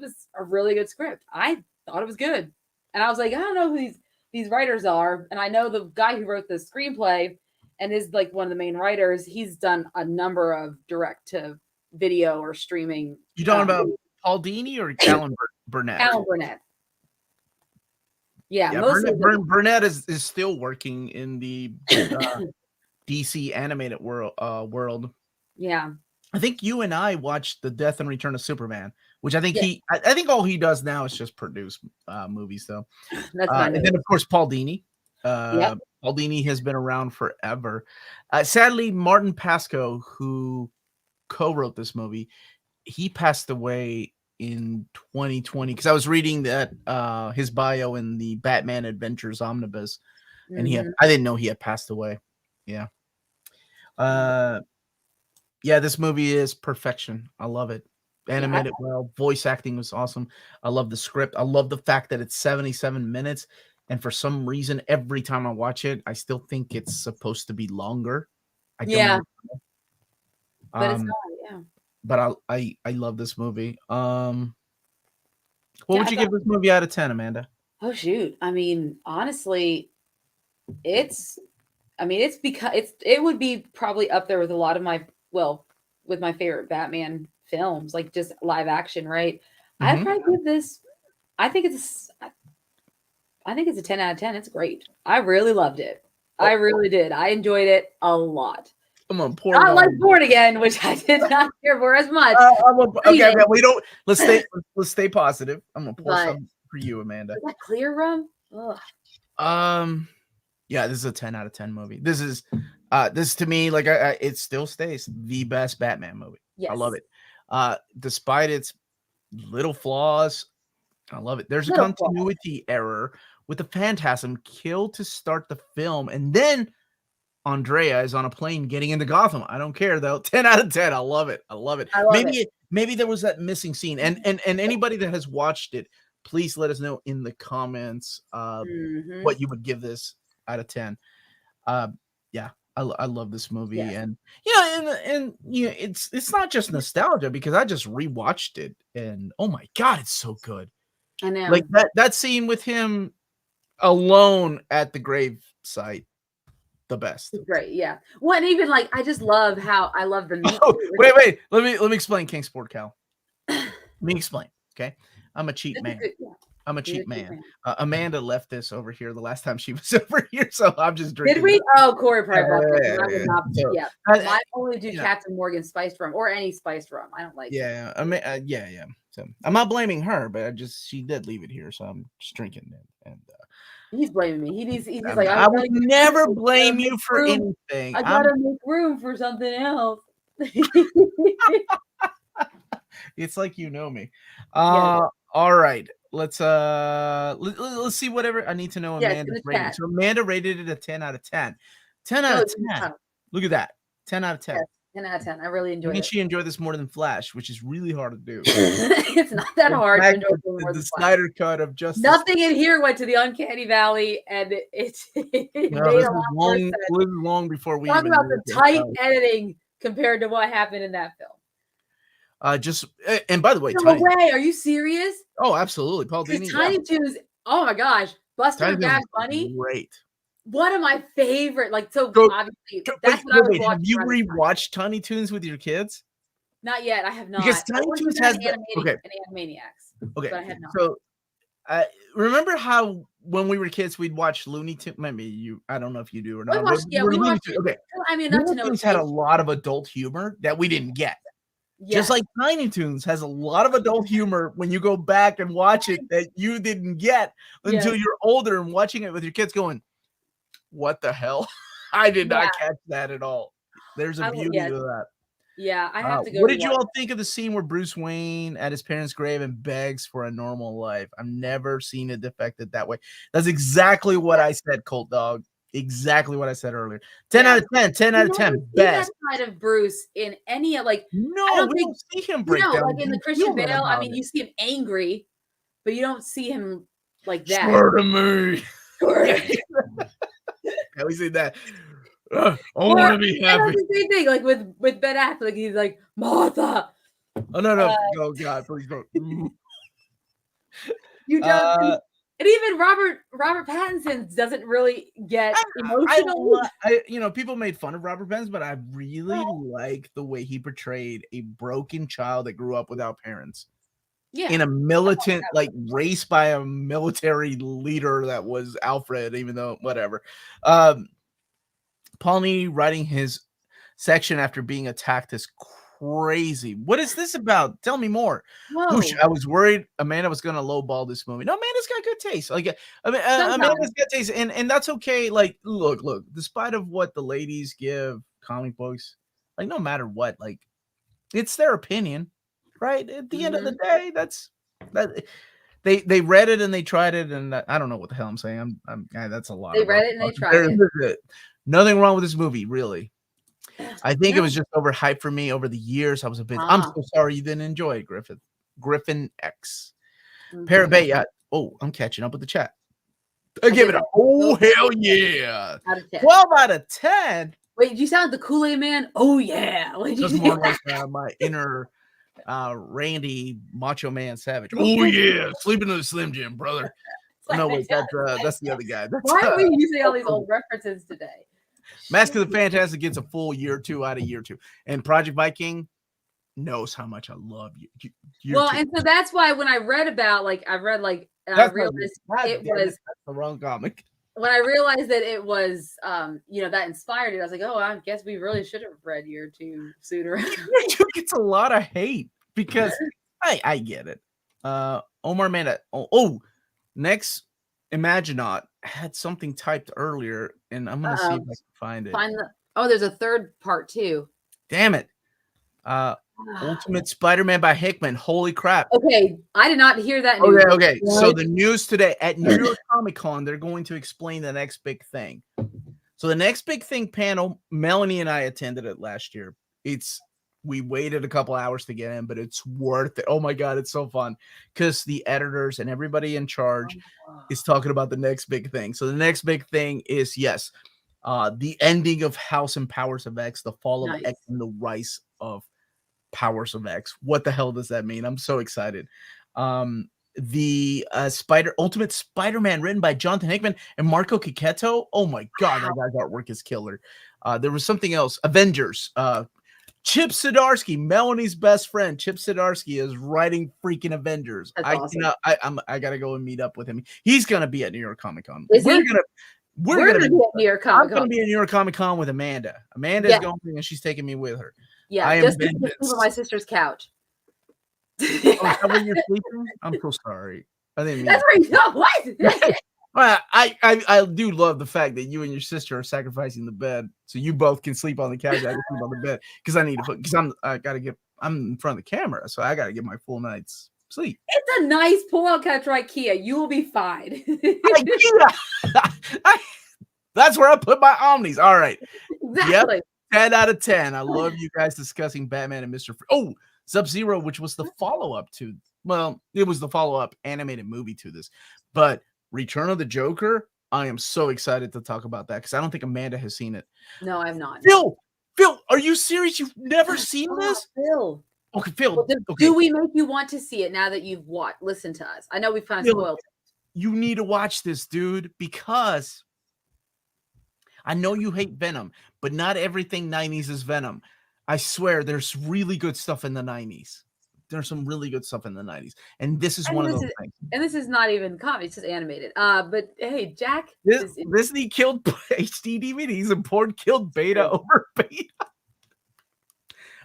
was a really good script. I thought it was good. And I was like, I don't know who these writers are. And I know the guy who wrote the screenplay and is like one of the main writers. He's done a number of direct to video or streaming.
You talking about Paul Dini or Alan Burnett?
Alan Burnett. Yeah,
Burnett is still working in the DC animated world.
Yeah.
I think you and I watched The Death and Return of Superman, which I think I think all he does now is just produce movies though. And then of course Paul Dini. Paul Dini has been around forever. Sadly, Martin Pasco, who co-wrote this movie, he passed away in 2020 because I was reading that his bio in the Batman Adventures omnibus, and I didn't know he had passed away. Yeah. This movie is perfection. I love it. Animated well, voice acting was awesome. I love the script. I love the fact that it's 77 minutes, and for some reason, every time I watch it, I still think it's supposed to be longer. I don't know.
But it's not,
But I love this movie. What would you give this movie out of 10, Amanda?
Oh shoot. I mean, honestly, it's because it would be probably up there with a lot of with my favorite Batman films, like just live action, right? I'd probably give this, I think it's a 10 out of 10. It's great. I really loved it. I really did. I enjoyed it a lot.
I'm gonna pour
not like Born Again, which I did not care for as much.
Okay, we don't. Let's stay positive. I'm gonna pour some for you, Amanda.
Is that clear rum? Ugh.
Yeah, this is a 10 out of 10 movie. This is this to me, like it still stays the best Batman movie. Yes. I love it. Despite its little flaws, I love it. There's a continuity error with the Phantasm killed to start the film, and then Andrea is on a plane getting into Gotham. I don't care though. 10 out of 10. I love it. Maybe there was that missing scene. And anybody that has watched it, please let us know in the comments what you would give this out of 10. I love this movie. And it's not just nostalgia because I just rewatched it and oh my god, it's so good.
I know.
Like that scene with him alone at the grave site. The best.
Great, yeah. Well, and even like I just love how I love the meat.
Wait. Let me explain King Sport Cal. Let me explain. Okay. I'm a cheap man. I'm a cheap man. Amanda left this over here the last time she was over here, so I'm just drinking.
Did we? Oh, Corey probably I only do Captain Morgan spiced rum or any spiced rum. I don't like it.
Yeah. So I'm not blaming her, but she did leave it here, so I'm just drinking it. And
he's blaming me. He's like,
I would never blame you for anything.
I gotta make room for something else.
It's like you know me. All right. Let's see whatever I need to know. Amanda's rating. So Amanda rated it a 10 out of 10. 10 out of 10. Look at that. 10 out of 10.
Yes, 10 out of 10. I really enjoyed it.
She enjoyed this more than Flash, which is really hard to do.
It's not that hard to enjoy more than
the Snyder cut of Justice.
Nothing in here went to the Uncanny Valley, and it made a lot
long before we
talk about the tight editing compared to what happened in that film.
And by the way,
no way, are you serious?
Oh, absolutely, Paul Dini.
Tiny Toons, oh my gosh, Buster Gas Bunny,
great.
One of my favorite, obviously that's what I was watching.
Have you rewatched Tiny Toons with your kids?
Not yet, I have not.
Because Tiny Toons has
an Animaniacs.
Okay,
but I have not.
So, remember how when we were kids, we'd watch Looney Tunes. Maybe you, I don't know if you do or
We
not.
watched,
But
yeah,
we're
we
Looney
watched
Tunes.
it.
Okay,
I mean, enough to
Looney
know
Tunes
it's
had a
fake.
lot of adult humor that we didn't get. Just
Yes.
like Tiny Toons has a lot of adult humor when you go back and watch it that you didn't get until
Yes.
you're older and watching it with your kids going, what the hell? I did
Yeah.
not catch that at all. There's a beauty to that.
Yeah, I have to go.
What did you all think of the scene where Bruce Wayne at his parents' grave and begs for a normal life? I've never seen it depicted that way. That's exactly what I said, Colt Dog. Exactly what I said earlier. 10 out of 10. 10 out of 10. Best.
That side of Bruce in any like.
No,
I don't
we
think,
don't see him break down.
Like in the Christian Bale. I mean, you see him angry, but you don't see him like that.
Swear to me. Yeah, we see that. I want to be happy.
The same thing, like with Ben Affleck, he's like Martha.
Oh no! Oh God, please don't.
You don't. And even Robert Pattinson doesn't really get emotional.
People made fun of Robert Pattinson, but I really like the way he portrayed a broken child that grew up without parents. Yeah. In a militant, like raised by a military leader that was Alfred, even though whatever. Paulini writing his section after being attacked is crazy. What is this about? Tell me more. Oosh, I was worried Amanda was going to lowball this movie. No, Amanda's got good taste. Like, Amanda's got taste, and that's okay. Like, look, despite of what the ladies give comic books, like, no matter what, like, it's their opinion, right? At the end of the day, that's that. They read it and they tried it, and I don't know what the hell I'm saying. That's a lot.
They read it and they tried it.
Nothing wrong with this movie, really. I think it was just overhyped for me over the years. I was a bit. I'm so sorry you didn't enjoy it, Griffin X. Parabay. Oh, I'm catching up with the chat. I give it a hell yeah. 12 out of 10.
Wait, you sound the Kool-Aid Man? Oh yeah.
That's more like my inner Randy Macho Man Savage. Oh yeah, sleeping in the Slim Jim, brother. No, wait, that's the other guy.
Why are we using all these old references today?
Mask of the Phantasm gets a full year 2 out of year 2, and Project Viking knows how much I love you.
And so that's why when I read about I realized it was
the wrong comic.
When I realized that it was, that inspired it, I was like, oh, I guess we really should have read year 2 sooner.
Year 2 gets a lot of hate because I get it. Omar Amanda. Next. Imaginaut had something typed earlier, and I'm gonna see if I can find it.
There's a third part too.
Damn it! Ultimate Spider-Man by Hickman. Holy crap!
Okay, I did not hear that news.
Okay. So the news today at New York Comic Con, they're going to explain the next big thing. So the next big thing panel, Melanie and I attended it last year. We waited a couple hours to get in, but it's worth it. Oh my God, it's so fun because the editors and everybody in charge is talking about the next big thing. So the next big thing is, the ending of House and Powers of X, the fall of X and the rise of Powers of X. What the hell does that mean? I'm so excited. The Ultimate Spider-Man written by Jonathan Hickman and Marco Cicchetto. Oh my God, that guy's artwork is killer. There was something else. Avengers. Chip Zdarsky, Melanie's best friend, Chip Zdarsky, is writing freaking Avengers.
Awesome.
I gotta go and meet up with him. He's gonna be at New York Comic Con.
We're gonna be at New York Comic Con.
I'm gonna be at New York Comic Con with Amanda. Amanda's going and she's taking me with her.
Yeah, just to sleep on my sister's couch.
Is that where you're sleeping? I'm so sorry. I didn't mean
that's where you go. What?
Well, I do love the fact that you and your sister are sacrificing the bed so you both can sleep on the couch. I can sleep on the bed because I'm in front of the camera, so I gotta get my full night's sleep.
It's a nice pull-out couch from IKEA. You will be fine.
That's where I put my Omnis. All right.
Exactly.
Yep. 10 out of 10. I love you guys discussing Batman and Mr. Sub-Zero, which was the follow-up to, it was the follow-up animated movie to this, but Return of the Joker, I am so excited to talk about that because I don't think Amanda has seen it.
No, I'm not.
Phil, are you serious? You've never seen this?
Phil.
Okay, Phil.
Well, do we make you want to see it now that you've listened to us? I know we've kind of spoiled it.
You need to watch this, dude, because I know you hate Venom, but not everything 90s is Venom. I swear there's really good stuff in the 90s. there's some really good stuff in the 90s, and this is
And
one of
this
those
is
things.
and this is not even comedy; it's just animated. But hey, Jack,
Disney killed HD DVDs and porn killed beta over beta.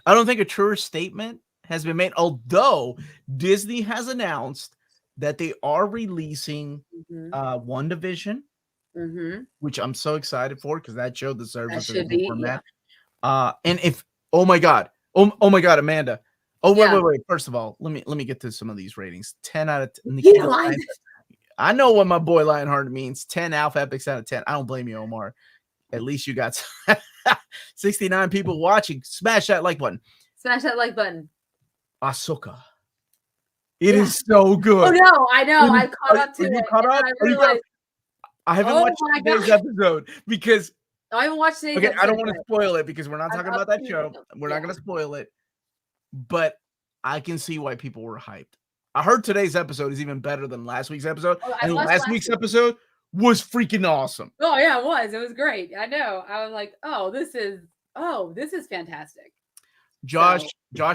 I don't think a truer statement has been made, although Disney has announced that they are releasing WandaVision, which I'm so excited for because that show deserves its original format. And if oh my god, Amanda. Oh wait. First of all, let me get to some of these ratings. 10 out of 10. I know what my boy Lionheart means. 10 alpha epics out of 10. I don't blame you, Omar. At least you got 69 people watching. Smash that like button.
Smash that like button.
Ahsoka. It is so good.
Oh no, I know. I caught up to it.
You caught up? I haven't watched today's episode because
I haven't watched today's episode.
I don't want to spoil it because we're not talking about that show. We're not going to spoil it. But I can see why people were hyped. I heard today's episode is even better than last week's episode. And last week's episode was freaking awesome.
Oh yeah, it was. It was great. I know. I was like, this is fantastic.
Josh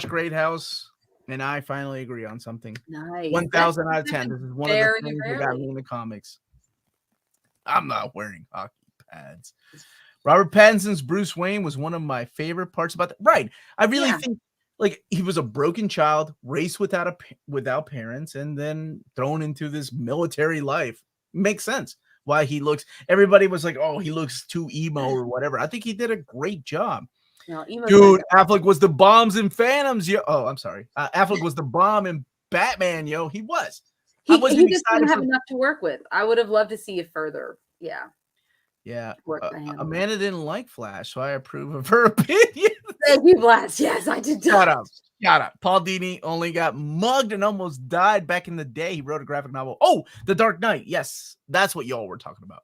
Greathouse and I finally agree on something.
Nice.
1,000 out of 10. This is one of the things that got me in the comics. I'm not wearing hockey pads. Robert Pattinson's Bruce Wayne was one of my favorite parts about that. Right. I really think like he was a broken child, raised without parents, and then thrown into this military life. Makes sense why he looks. Everybody was like, "Oh, he looks too emo or whatever." I think he did a great job. No, dude, Affleck was the bombs in Phantoms. Yo, oh, I'm sorry. Affleck was the bomb in Batman. Yo, he was.
He just didn't have enough to work with. I would have loved to see it further. Yeah.
Yeah. Amanda didn't like Flash, so I approve of her opinion.
Thank you, Blast. Yes, I did.
Shut up. Paul Dini only got mugged and almost died back in the day. He wrote a graphic novel. Oh, The Dark Knight. Yes, that's what y'all were talking about.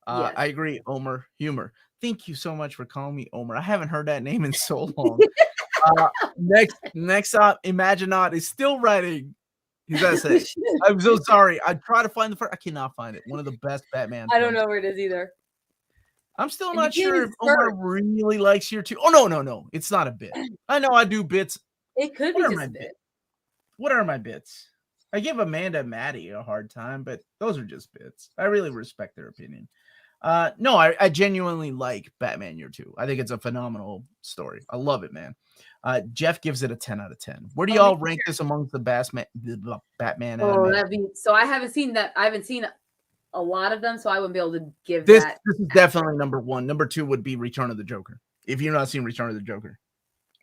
Yes. I agree, Omar. Humor. Thank you so much for calling me Omar. I haven't heard that name in so long. Next up, Imaginaut is still writing. He's got to say, I'm so sorry. I try to find the first. I cannot find it. One of the best Batman.
I don't know where it is either.
I'm still not sure if Omar really likes your two. Oh, no. It's not a bit. I know I do bits.
It could be just a bit.
What are my bits? I give Amanda and Maddie a hard time, but those are just bits. I really respect their opinion. No, I genuinely like Batman Year 2. I think it's a phenomenal story. I love it, man. Jeff gives it a 10 out of 10. Where do y'all rank this amongst the Batman?
So I haven't seen that. I haven't seen a lot of them, so I wouldn't be able to give
this.
That
this is definitely number one. Number two would be Return of the Joker. If you've not seen Return of the Joker,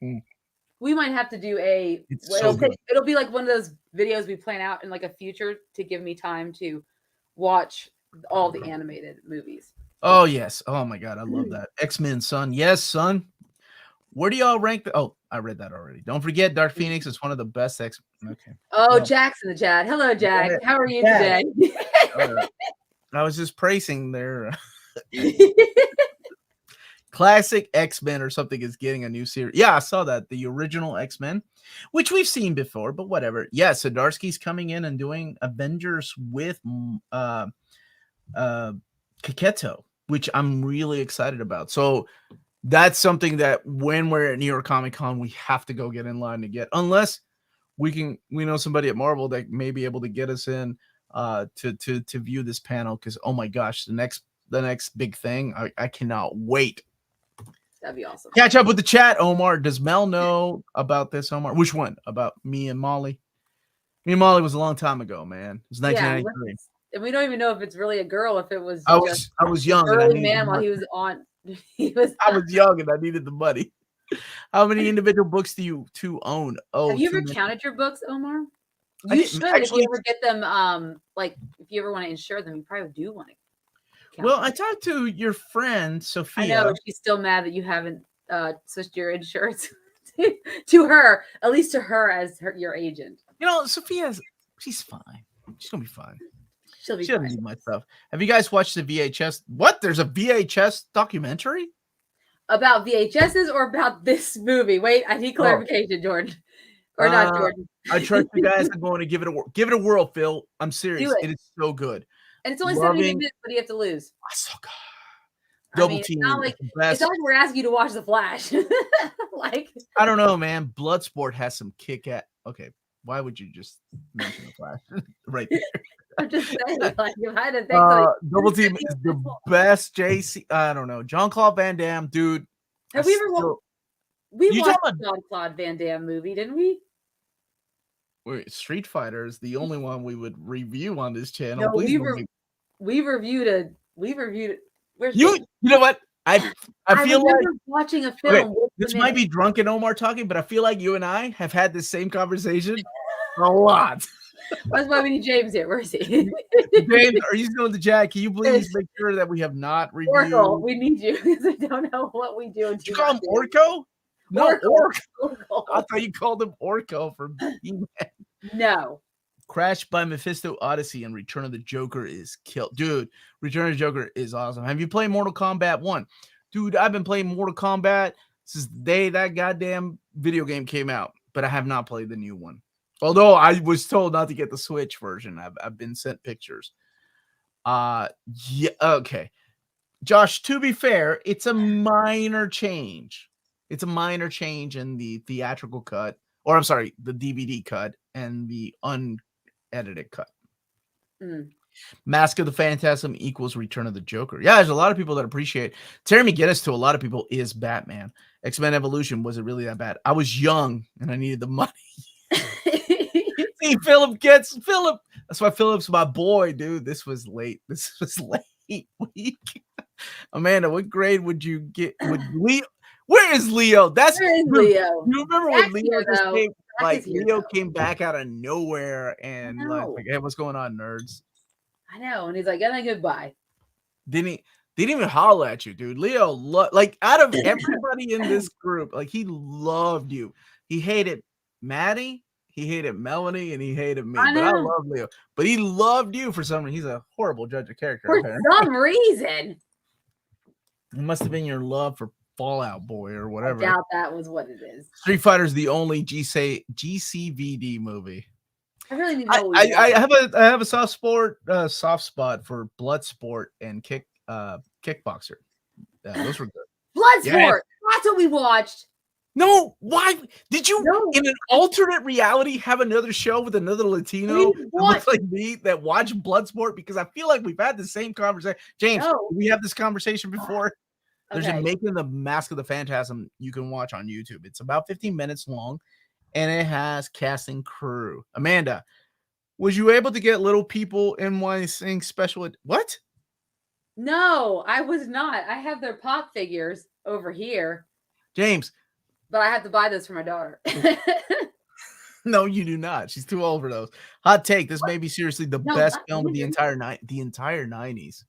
we might have to do it'll be like one of those videos we plan out in like a future to give me time to watch all the animated movies.
Oh yes. Oh my god, I love that. X-Men, son. Yes, son. Where do y'all rank I read that already. Don't forget Dark Phoenix is one of the best Okay.
Oh, Jack's in the chat. Hello, Jack. How are you today?
I was just praising their classic X-Men or something is getting a new series. Yeah, I saw that. The original X-Men, which we've seen before, but whatever. Yeah, Zdarsky's coming in and doing Avengers with Kaketo, which I'm really excited about. So that's something that when we're at New York Comic Con, we have to go get in line to get, unless we know somebody at Marvel that may be able to get us in to view this panel. Because oh my gosh, the next big thing, I cannot wait.
That'd be awesome.
Catch up with the chat, Omar. Does Mel know about this, Omar? Which one? About me and Molly? Me and Molly was a long time ago, man. It was 1993.
And we don't even know if it's really a girl, if it was
I was young.
Early man while he was on.
I was young and I needed the money. How many individual books do you own? Oh,
have you ever counted your books, Omar? You should. If you ever get them, like if you ever want to insure them, you probably do want to.
Well, I talked to your friend Sophia.
I know she's still mad that you haven't switched your insurance to her, at least to her as your agent.
You know, Sophia's she's fine. She's gonna be fine.
She
doesn't need my stuff. Have you guys watched the VHS? What? There's a VHS documentary
about VHSs or about this movie? Wait, I need clarification, Jordan. Or not Jordan.
I trust you guys. I'm going to give it a whirl, Phil. I'm serious. It is so good.
And it's only 70 minutes, but you have to lose.
Ahsoka. Double team.
It's not like we're asking you to watch The Flash.
I don't know, man. Bloodsport has some kick at. Okay, why would you just mention the Flash right there?
I'm just saying, like, if I had to think, like,
Double Team is the best. JC, I don't know, Jean-Claude Van Damme, dude.
Have we ever? We
You
watched
talking
the Jean-Claude Van Damme movie, didn't we?
Wait, Street Fighter is the only one we would review on this channel.
No,
Please
we reviewed it. Where's
you know what? I feel like
remember watching a film.
okay, this might be drunken Omar talking, but I feel like you and I have had this same conversation a lot.
That's why we need James here. Where is he?
James, are you still in the chat? Can you please make sure that we have not reviewed?
Orko, we need you because I don't know what we do.
Did you call him Orko? No,
Orko.
I thought you called him Orko for He-Man.
No.
Crashed by Mephisto Odyssey and Return of the Joker is killed. Dude, Return of the Joker is awesome. Have you played Mortal Kombat 1? Dude, I've been playing Mortal Kombat since the day that goddamn video game came out, but I have not played the new one. Although I was told not to get the Switch version. I've been sent pictures. Yeah, okay. Josh, to be fair, it's a minor change. It's a minor change in the theatrical cut, or I'm sorry, the DVD cut and the unedited cut. Mask of the Phantasm equals Return of the Joker. Yeah, there's a lot of people that appreciate. Terry McGinnis to a lot of people is Batman. X-Men Evolution wasn't really that bad. I was young and I needed the money. See, Philip. That's why Philip's my boy, dude. This was late week. Amanda, what grade would you get? Leo? Where is Leo?
Leo.
You remember when Leo came? Like Leo came back out of nowhere and like, hey, what's going on, nerds?
I know, and he's like, "Yeah, goodbye."
Didn't even holler at you, dude. Leo, like out of everybody in this group, like he loved you. He hated Maddie, he hated Melanie, and he hated me. But I love Leo. But he loved you for some reason. He's a horrible judge of character.
For some reason.
It must have been your love for Fallout Boy or whatever.
I doubt that was what it is.
Street Fighter's the only GCVD movie.
I really need to know.
I have a soft spot for Bloodsport and Kickboxer. Those were good.
Bloodsport. Yes. That's what we watched.
No, why did you in an alternate reality have another show with another Latino that looks like me that watched Bloodsport? Because I feel like we've had the same conversation. James, we have this conversation before. There's a Making the Mask of the Phantasm you can watch on YouTube. It's about 15 minutes long, and it has cast and crew. Amanda, was you able to get Little People NYC special? What?
No, I was not. I have their pop figures over here.
James.
But I have to buy those for my daughter.
No, you do not. She's too old for those. Hot take. This may be seriously the best film of the entire 90s.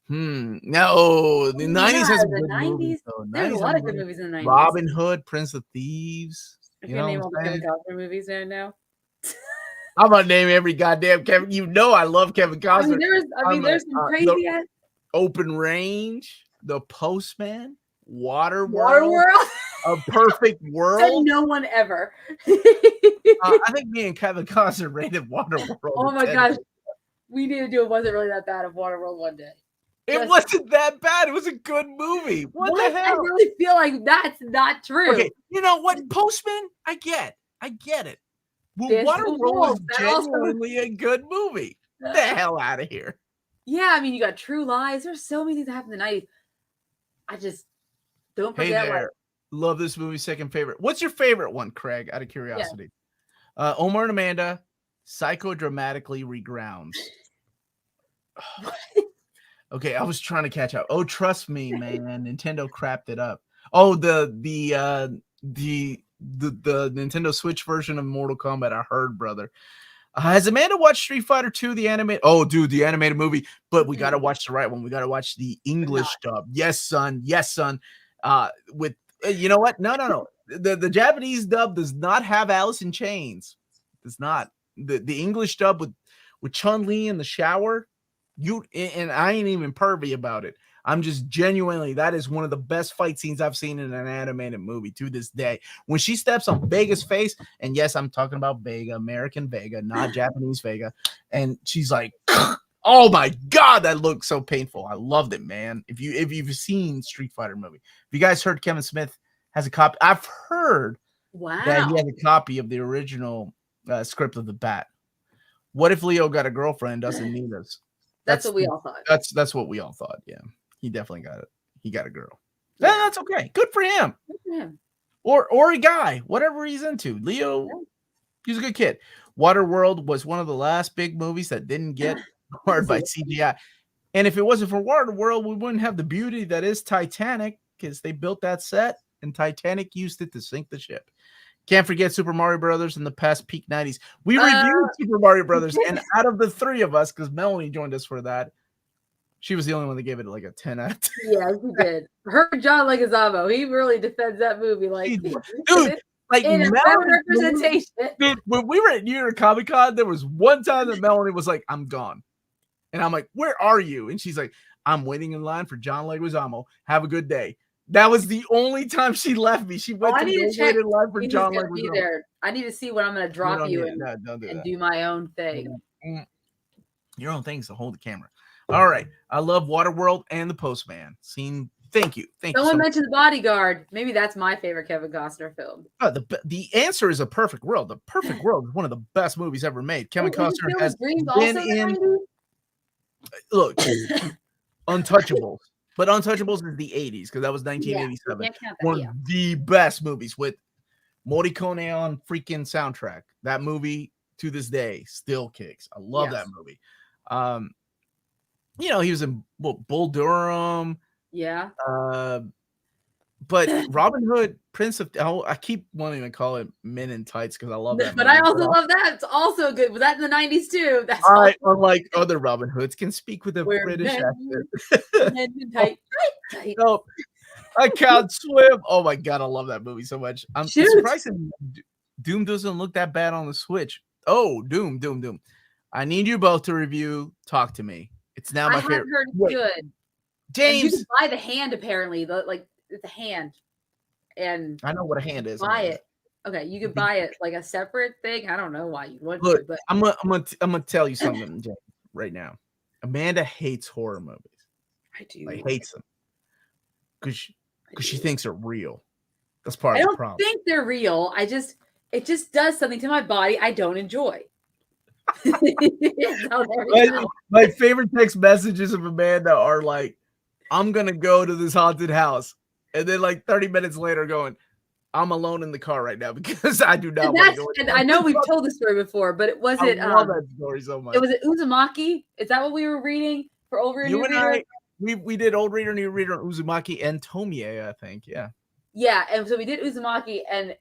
No, the 90s has good
90s.
Movies,
There's a lot of good movies in the 90s.
Robin Hood, Prince of Thieves.
If you name all the Kevin Costner movies there now.
I'm gonna name every goddamn Kevin. You know I love Kevin Costner.
There's some crazy ass.
Open Range, The Postman, Waterworld. A Perfect World.
No one ever.
I think me and Kevin Costner rated Waterworld.
Oh my gosh. We need to do It Wasn't Really That Bad of Waterworld one day.
It wasn't that bad. It was a good movie. What the hell?
I really feel like that's not true.
Okay, you know what? Postman, I get it. Well, Waterworld was genuinely a good movie. Get the hell out of here.
Yeah, I mean, you got True Lies. There's so many things that happened in the 90s. I just don't forget.
Hey there. Love this movie. Second favorite. What's your favorite one, Craig? Out of curiosity. Yeah. Omar and Amanda, psychodramatically regrounds. Okay, I was trying to catch up. Oh, trust me, man. Nintendo crapped it up. Oh, the Nintendo Switch version of Mortal Kombat. I heard, brother. Has Amanda watched Street Fighter 2, the animated? Oh, dude, the animated movie. But we got to watch the right one. We got to watch the English dub. Yes, son. Yes, son. With you know what? No. The Japanese dub does not have Alice in Chains. Does not. The English dub with Chun-Li in the shower. And I ain't even pervy about it. I'm just genuinely, that is one of the best fight scenes I've seen in an animated movie to this day. When she steps on Vega's face, and yes, I'm talking about Vega, American Vega, not Japanese Vega, and she's like, oh my God, that looks so painful. I loved it, man. If you've seen Street Fighter movie, if you guys heard Kevin Smith has a copy, I've heard that he
Wow.
has a copy of the original script of The Bat. What if Leo got a girlfriend, doesn't need us?
That's what we all thought.
That's what we all thought. Yeah, he definitely got it. He got a girl.
Yeah.
That's okay. Good for him.
Good for him.
Or a guy, whatever he's into. Leo, he's a good kid. Waterworld was one of the last big movies that didn't get marred by CGI. And if it wasn't for Waterworld, we wouldn't have the beauty that is Titanic, because they built that set and Titanic used it to sink the ship. Can't forget Super Mario Brothers in the past peak 90s. We reviewed Super Mario Brothers, and out of the three of us, because Melanie joined us for that, she was the only one that gave it like a 10 out of 10.
Yeah, he did. Her John Leguizamo, he really defends that movie like
dude. Like
in a better representation.
Dude, when we were at New York Comic Con, there was one time that Melanie was like, "I'm gone," and I'm like, "Where are you?" And she's like, "I'm waiting in line for John Leguizamo. Have a good day." That was the only time she left me. She went to wait in line for John Leguizamo.
I need to see when I'm going to drop you and do my own thing.
Your own thing is to hold the camera. All right. I love Waterworld and The Postman. Thank you.
Someone mentioned The Bodyguard. Maybe that's my favorite Kevin Costner film.
The answer is A Perfect World. The Perfect World is one of the best movies ever made. Kevin Costner has been in. Look, Untouchables. But Untouchables is the 80s, because that was 1987.
Yeah,
one of the best movies with Morricone on freaking soundtrack. That movie to this day still kicks. I love that movie. He was in Bull Durham.
Yeah.
But Robin Hood, Prince of I keep wanting to call it Men in Tights because I love that.
But movie. I also love that. It's also good. Was that in the 90s too? That's
unlike other Robin Hoods, can speak with a British accent.
Men in tight.
No, I can't swim. Oh my god, I love that movie so much. I'm surprised Doom doesn't look that bad on the Switch. Oh, Doom. I need you both to review Talk to Me. It's now my favorite.
Heard it's good.
James,
and you can buy the hand apparently. It's a hand, and
I know what a hand is.
Buy it. Okay, you can buy it like a separate thing. I don't know why you would.
Look, but I'm gonna tell you something, James, right now. Amanda hates horror movies.
I do.
Like hates them because she thinks they're real. That's part of the problem.
I don't think they're real. It just does something to my body I don't enjoy.
My favorite text messages of Amanda are like, "I'm gonna go to this haunted house," and then like 30 minutes later, going, "I'm alone in the car right now because I do not want to go."
And I know we've told the story before, but it was it.
I love that story so much.
It was Uzumaki. Is that what we were reading for Old Reader?
You and I, we did Old Reader, New Reader, Uzumaki, and Tomie, I think. Yeah.
Yeah, and so we did Uzumaki, and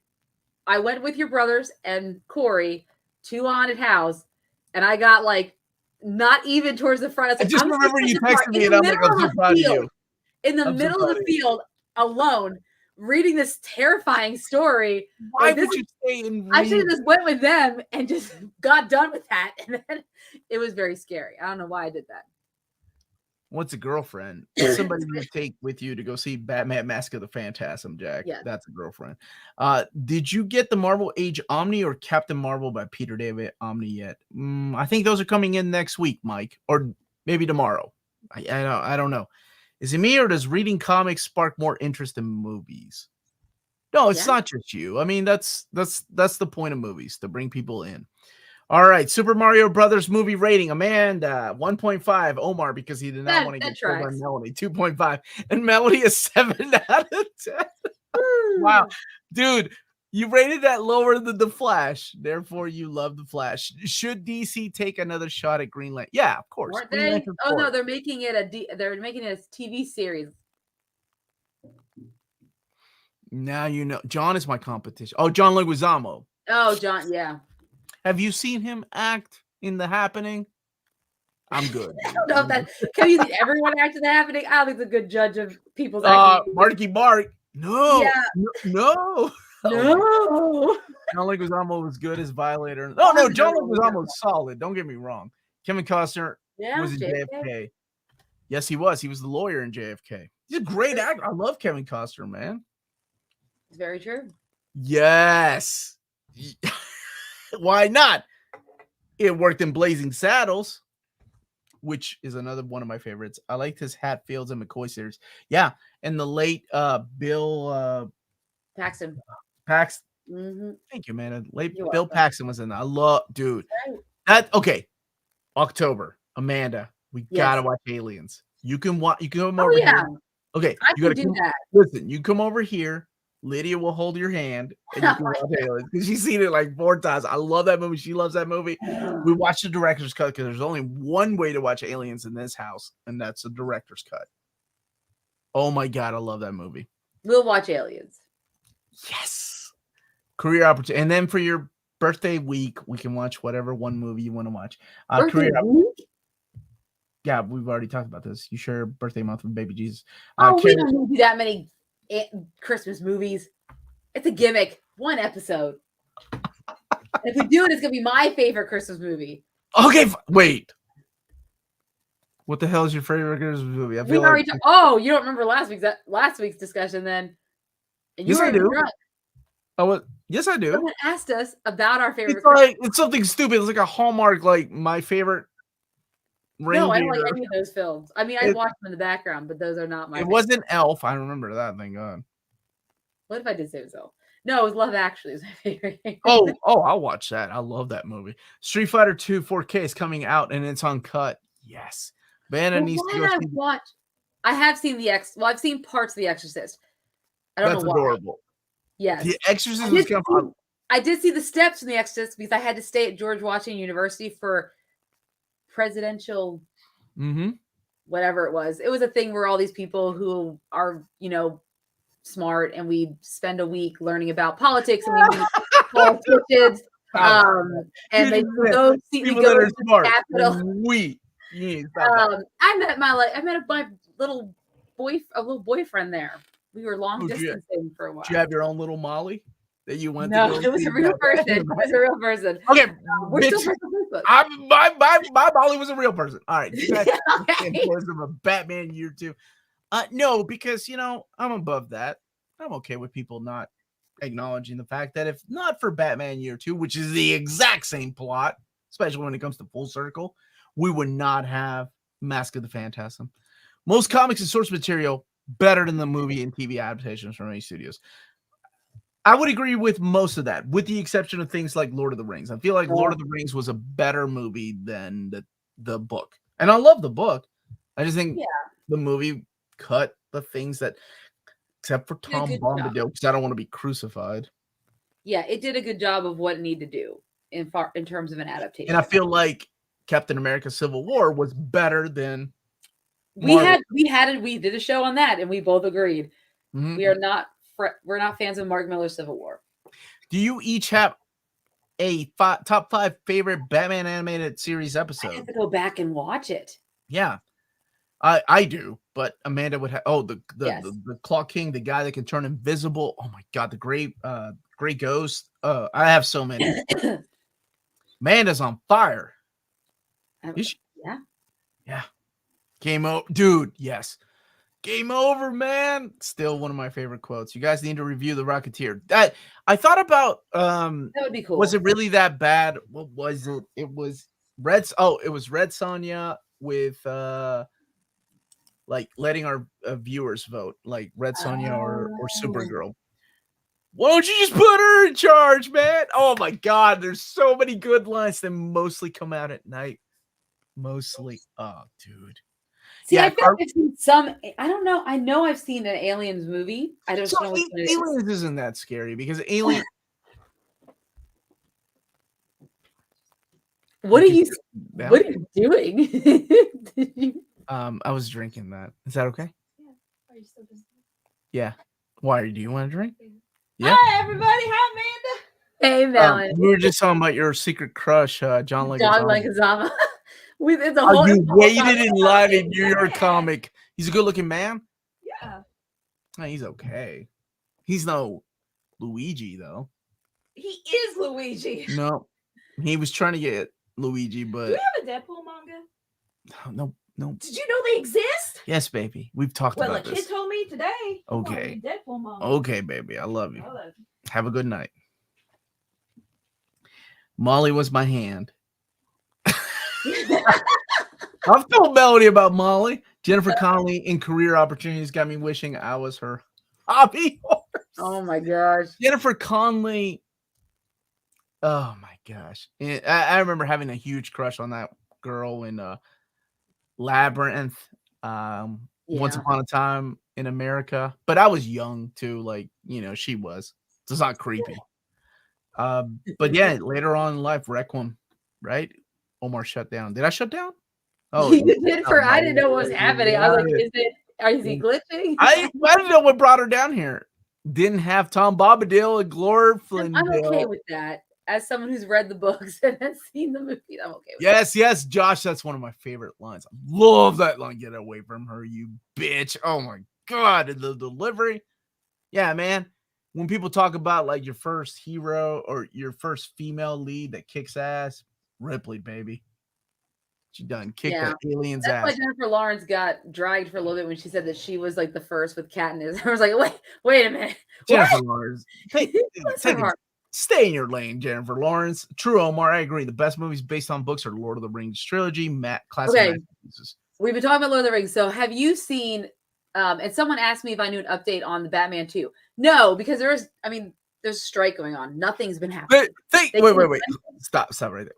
I went with your brothers and Corey to haunted house. And I got like not even towards the front.
I just remember you texted me, and I'm like, "I'm so proud of you."
In the middle of the field, alone, reading this terrifying story.
Why would you stay and read?
I should have just went with them and just got done with that. And then it was very scary. I don't know why I did that.
What's a girlfriend? It's somebody you take with you to go see Batman Mask of the Phantasm, Jack. Yeah. That's a girlfriend. Did you get the Marvel Age Omni or Captain Marvel by Peter David Omni yet? I think those are coming in next week, Mike, or maybe tomorrow. I don't know. Is it me, or does reading comics spark more interest in movies? No, it's not just you. I mean, that's the point of movies, to bring people in. All right, Super Mario Brothers movie rating. Amanda, 1.5. Omar, because he did not want to get killed by Melody, 2.5. And Melody is 7 out of 10. Wow. Dude, you rated that lower than The Flash. Therefore, you love The Flash. Should DC take another shot at Green Lantern? Yeah, of course.
Aren't they? Oh, no, they're making it a TV series.
Now you know. John is my competition. Oh, John Leguizamo.
Oh, John, yeah.
Have you seen him act in The Happening? I'm good.
I don't know if that. Can you see everyone act in The Happening? I don't think it's a good judge of people's acting.
Marky Mark. No. Yeah. No.
No.
John Leguizamo was good as Violator. No, John Leguizamo was solid. Don't get me wrong. Kevin Costner was in JFK. Yes, he was. He was the lawyer in JFK. He's a great actor. I love Kevin Costner, man.
It's very true.
Yes. Why not? It worked in Blazing Saddles, which is another one of my favorites. I liked his Hatfields and McCoy series. Yeah, and the late Bill
Paxton.
Thank you, man.
You're
Bill
welcome.
Paxton was in that. I love, dude. That okay. October, Amanda, we gotta watch Aliens. You can watch. You can come over here. Okay,
I
you
can
gotta
do that.
listen. You come over here. Lydia will hold your hand, and you can watch Aliens because she's seen it like 4 times. I love that movie. She loves that movie. We watched the director's cut because there's only one way to watch Aliens in this house, and that's the director's cut. Oh my god, I love that movie.
We'll watch Aliens.
Yes. Career opportunity, and then for your birthday week, we can watch whatever one movie you want to watch.
Birthday week?
Yeah, we've already talked about this. You share birthday month with baby Jesus.
We don't do that many Christmas movies. It's a gimmick. One episode. If we do it, it's gonna be my favorite Christmas movie.
Okay, wait. What the hell is your favorite Christmas movie? I feel like
you don't remember last week's discussion then? And
yes, I do.
Drunk.
Yes, I do.
Someone asked us about our favorite.
It's something stupid. It's like a Hallmark, like my favorite.
No, I don't like any of those films. I mean, I watched them in the background, but those are not my.
It wasn't Elf. I remember that. Thank God.
What if I did say it was Elf? No, it was Love Actually. Is my favorite.
Oh, I'll watch that. I love that movie. Street Fighter 2 4K is coming out and it's uncut. Yes, Vanna needs to go.
I have seen I've seen parts of The Exorcist. I don't know why. That's
adorable.
Yes,
The Exorcist was kind of fun.
I did see the steps in The Exorcist because I had to stay at George Washington University for presidential whatever it was. It was a thing where all these people who are, smart and we spend a week learning about politics and we meet politicians. And they go see me go to the Capitol. I met my little boyfriend there. We were long distancing for a while.
Did you have your own little Molly that you went?
No, it was a real person. It was a real person.
Okay,
we're still friends on Facebook.
My Molly was a real person. All right, you guys of a Batman year 2. No, because I'm above that. I'm okay with people not acknowledging the fact that if not for Batman year 2, which is the exact same plot, especially when it comes to full circle, we would not have Mask of the Phantasm. Most comics and source material better than the movie and TV adaptations from any studios. I would agree with most of that, with the exception of things like Lord of the Rings. I feel like Lord of the Rings was a better movie than the book. And I love the book. I just think the movie cut the things that, except for Tom Bombadil, because I don't want to be crucified.
Yeah, it did a good job of what it needed to do in terms of an adaptation.
And I feel like Captain America Civil War was better than
we did a show on that and we both agreed. We're not fans of Mark Miller's Civil War.
Do you each have a top 5 favorite Batman animated series episode?
I have to go back and watch it.
Yeah, I do, but Amanda would have. Oh, the Clock King, the guy that can turn invisible. Oh my God, the Gray Ghost. I have so many. Amanda's on fire. Yeah. Game over, dude. Yes. Game over, man. Still one of my favorite quotes. You guys need to review The Rocketeer. That I thought about.
That would be cool.
Was it really that bad? What was it? It was Red. Oh, it was Red Sonja with like letting our viewers vote, like Red Sonja or Supergirl. Why don't you just put her in charge, man? Oh my God, there's so many good lines that mostly come out at night. Mostly, oh, dude.
See, I feel like I've seen some. I don't know. I know I've seen an Aliens movie. I don't know.
Aliens isn't that scary because Alien.
What are you doing?
I was drinking that. Is that okay?
Yeah. Are you still busy?
Yeah. Why? Do you want to drink? Yeah.
Hi, everybody. Hi, Amanda.
Hey, Valen.
We were just talking about your secret crush, John
Leguizamo.
You waited in line in New York comic. He's a good-looking man.
Yeah.
Oh, he's okay. He's no Luigi, though.
He is Luigi.
No, he was trying to get Luigi, but
do you have a Deadpool manga?
No.
Did you know they exist?
Yes, baby. We've talked about this.
Well, a kid told me today.
Okay.
Deadpool manga.
Okay, baby. I love you. Have a good night. Molly was my hand. I've told Melody about Molly. Jennifer Connelly in career opportunities got me wishing I was her hobby horse.
Oh my gosh.
Jennifer Connelly. Oh my gosh. I remember having a huge crush on that girl in Labyrinth. Once Upon a Time in America. But I was young too, like, she was. So it's not creepy. But yeah, later on in life, Requiem, right? Omar shut down. Did I shut down? Oh,
you did for I didn't know what was happening. I was like, is he glitching?
I didn't know what brought her down here. Didn't have Tom Bombadil and Gloria Flindale.
I'm okay with that. As someone who's read the books and has seen the movie, I'm okay with
that. Yes, Josh, that's one of my favorite lines. I love that line. Get away from her, you bitch. Oh my God. And the delivery. Yeah, man. When people talk about like your first hero or your first female lead that kicks ass, Ripley, baby. She done kicked that alien's ass.
That's why Jennifer Lawrence got dragged for a little bit when she said that she was like the first with Katniss. I was like, wait a minute.
Jennifer Lawrence. Stay in your lane, Jennifer Lawrence. True, Omar. I agree. The best movies based on books are Lord of the Rings trilogy, classic.
Okay. We've been talking about Lord of the Rings. So have you seen, and someone asked me if I knew an update on the Batman 2. No, because there's a strike going on. Nothing's been happening.
Wait. Stop right there.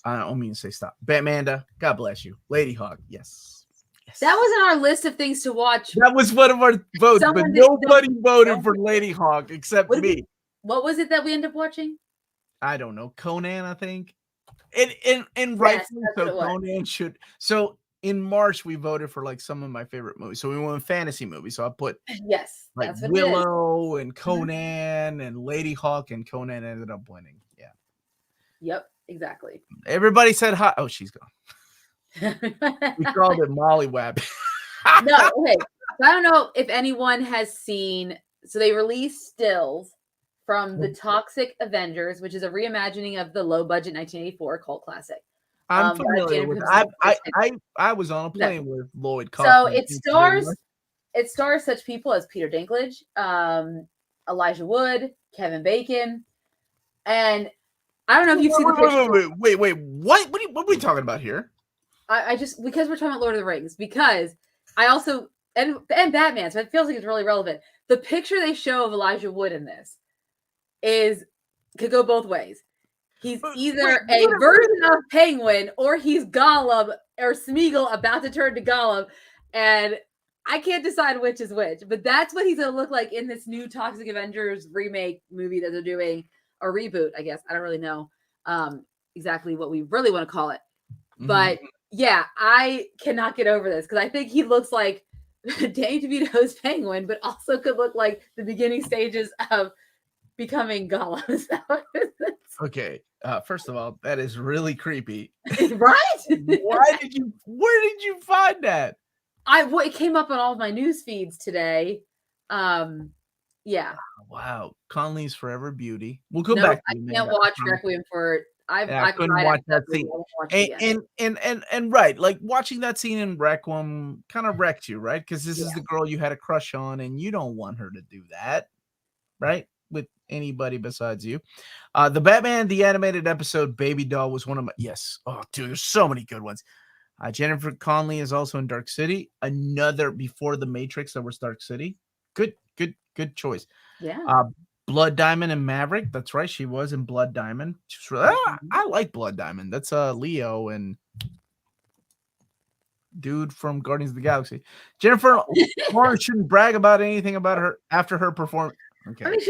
I don't mean to say stop. Batmanda, God bless you. Lady Hawk, yes.
That was on our list of things to watch.
That was one of our votes, but nobody voted for Lady Hawk except me.
What was it that we ended up watching?
I don't know. Conan, I think. And rightfully so, Conan should. So in March, we voted for like some of my favorite movies. So we went fantasy movies. So I put like Willow and Conan and Lady Hawk, and Conan ended up winning. Yeah.
Yep, exactly.
Everybody said hi. Oh, she's gone. We called it Mollywab.
No, okay. I don't know if anyone has seen. So they released stills from The Toxic Avengers, which is a reimagining of the low-budget 1984 cult classic.
I'm familiar with. I was on a plane with Lloyd.
So it stars such people as Peter Dinklage, Elijah Wood, Kevin Bacon, and I don't know if you've seen the picture.
Wait. What are we talking about here?
I just, because we're talking about Lord of the Rings, because I also and Batman, so it feels like it's really relevant. The picture they show of Elijah Wood in this could go both ways. He's either a version of Penguin or he's Gollum or Smeagol about to turn to Gollum, and I can't decide which is which. But that's what he's gonna look like in this new Toxic Avengers remake movie that they're doing, a reboot, I guess. I don't really know exactly what we really want to call it, but yeah, I cannot get over this because I think he looks like Danny DeVito's Penguin, but also could look like the beginning stages of becoming Gollum.
Okay. First of all, that is really creepy.
Right?
Where did you find that?
It came up on all of my news feeds today. Yeah.
Wow. Conley's Forever Beauty. We'll go back.
I can't watch Requiem for it. I couldn't watch that scene.
And right, like watching that scene in Requiem kind of wrecked you, right? Because this is the girl you had a crush on, and you don't want her to do that, right? With anybody besides you. The Batman the Animated Episode Baby Doll was one of my Oh, dude, there's so many good ones. Jennifer Connelly is also in Dark City. Another before the Matrix that was Dark City. Good choice.
Yeah.
Blood Diamond and Maverick. That's right. She was in Blood Diamond. I like Blood Diamond. That's Leo and dude from Guardians of the Galaxy. Jennifer Lawrence shouldn't brag about anything about her after her performance. Okay.
I mean,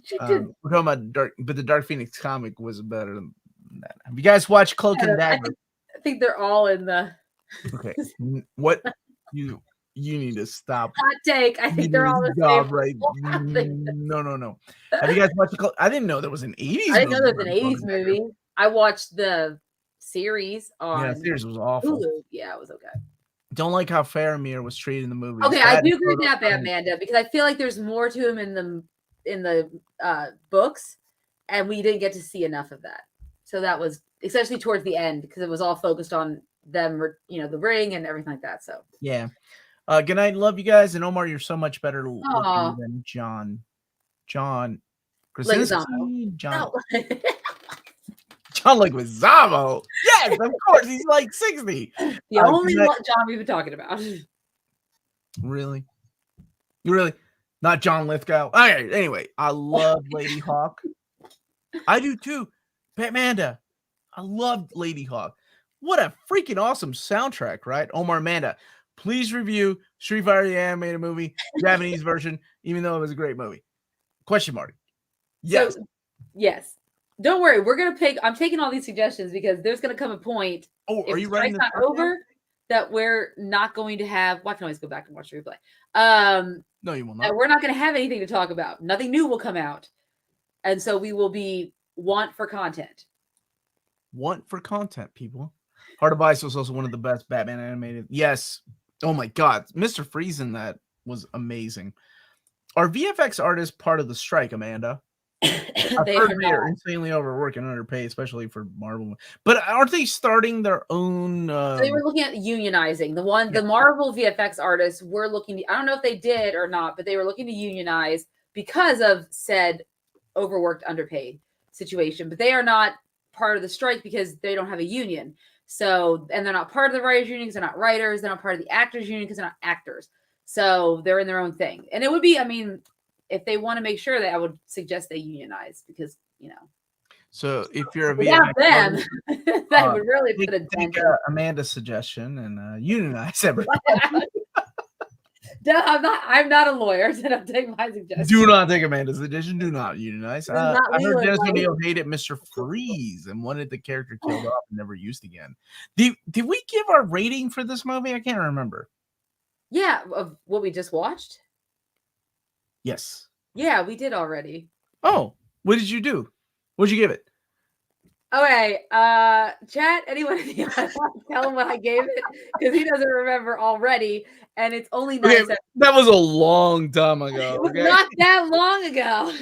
she did.
We're talking about the Dark Phoenix comic was better than that. Have you guys watched Cloak and Dagger?
I think they're all in the.
Okay. What you need to stop.
Hot take. I think they're all the same.
Right? No. Have you guys watched I didn't know there was an 80s
I didn't know there was an 80s movie. I watched the series on.
Yeah, the series was awful.
Hulu. Yeah, it was okay.
Don't like how Faramir was treated in the movie.
Okay, I do agree with that, Amanda, because I feel like there's more to him in the books, and we didn't get to see enough of that. So that was especially towards the end because it was all focused on them, the ring and everything like that. So
yeah. Good night. Love you guys. And Omar, you're so much better looking than John Krasinski. John Leguizamo. Yes, of course. He's like 60.
The only John we've been talking about.
Really? Not John Lithgow. All right, anyway, I love Lady Hawk. I do too. Amanda, I loved Lady Hawk. What a freaking awesome soundtrack, right? Omar, Amanda, please review Street Fighter the animated movie, Japanese version, even though it was a great movie. Question mark. Yes.
So, yes. Don't worry. We're going to pick. I'm taking all these suggestions because there's going to come a point.
Oh, are you
writing
writing
this over? That we're not going to have. Well, I can always go back and watch the replay.
No, you will not.
We're not going to have anything to talk about. Nothing new will come out. And so we will be want for content.
Want for content, people. Heart of Ice was also one of the best Batman animated. Yes. Oh my God. Mr. Freeze in that was amazing. Are VFX artists part of the strike, Amanda? They're insanely overworked and underpaid, especially for Marvel. But aren't they starting their own?
So they were looking at unionizing. The Marvel VFX artists were looking. I don't know if they did or not, but they were looking to unionize because of said overworked, underpaid situation. But they are not part of the strike because they don't have a union. So, and they're not part of the writers' union because they're not writers. They're not part of the actors' union because they're not actors. So they're in their own thing. And it would be, I mean, if they want to make sure that, I would suggest they unionize because, you know.
So if you're a
VFX them, that would really put a dent.
Amanda's suggestion and unionize everything.
No, I'm not a lawyer, so don't take my suggestion.
Do not take Amanda's suggestion. Do not unionize. I heard Dennis O'Neil hated Mr. Freeze and wanted the character killed off and never used again. Did we give our rating for this movie? I can't remember.
Yeah, of what we just watched?
Yes.
Yeah, we did already.
Oh, what did you do? What'd you give it?
Okay, chat, anyone tell him what I gave it? Because he doesn't remember already, and it's only 9 seconds.
That was a long time ago.
It was not that long ago.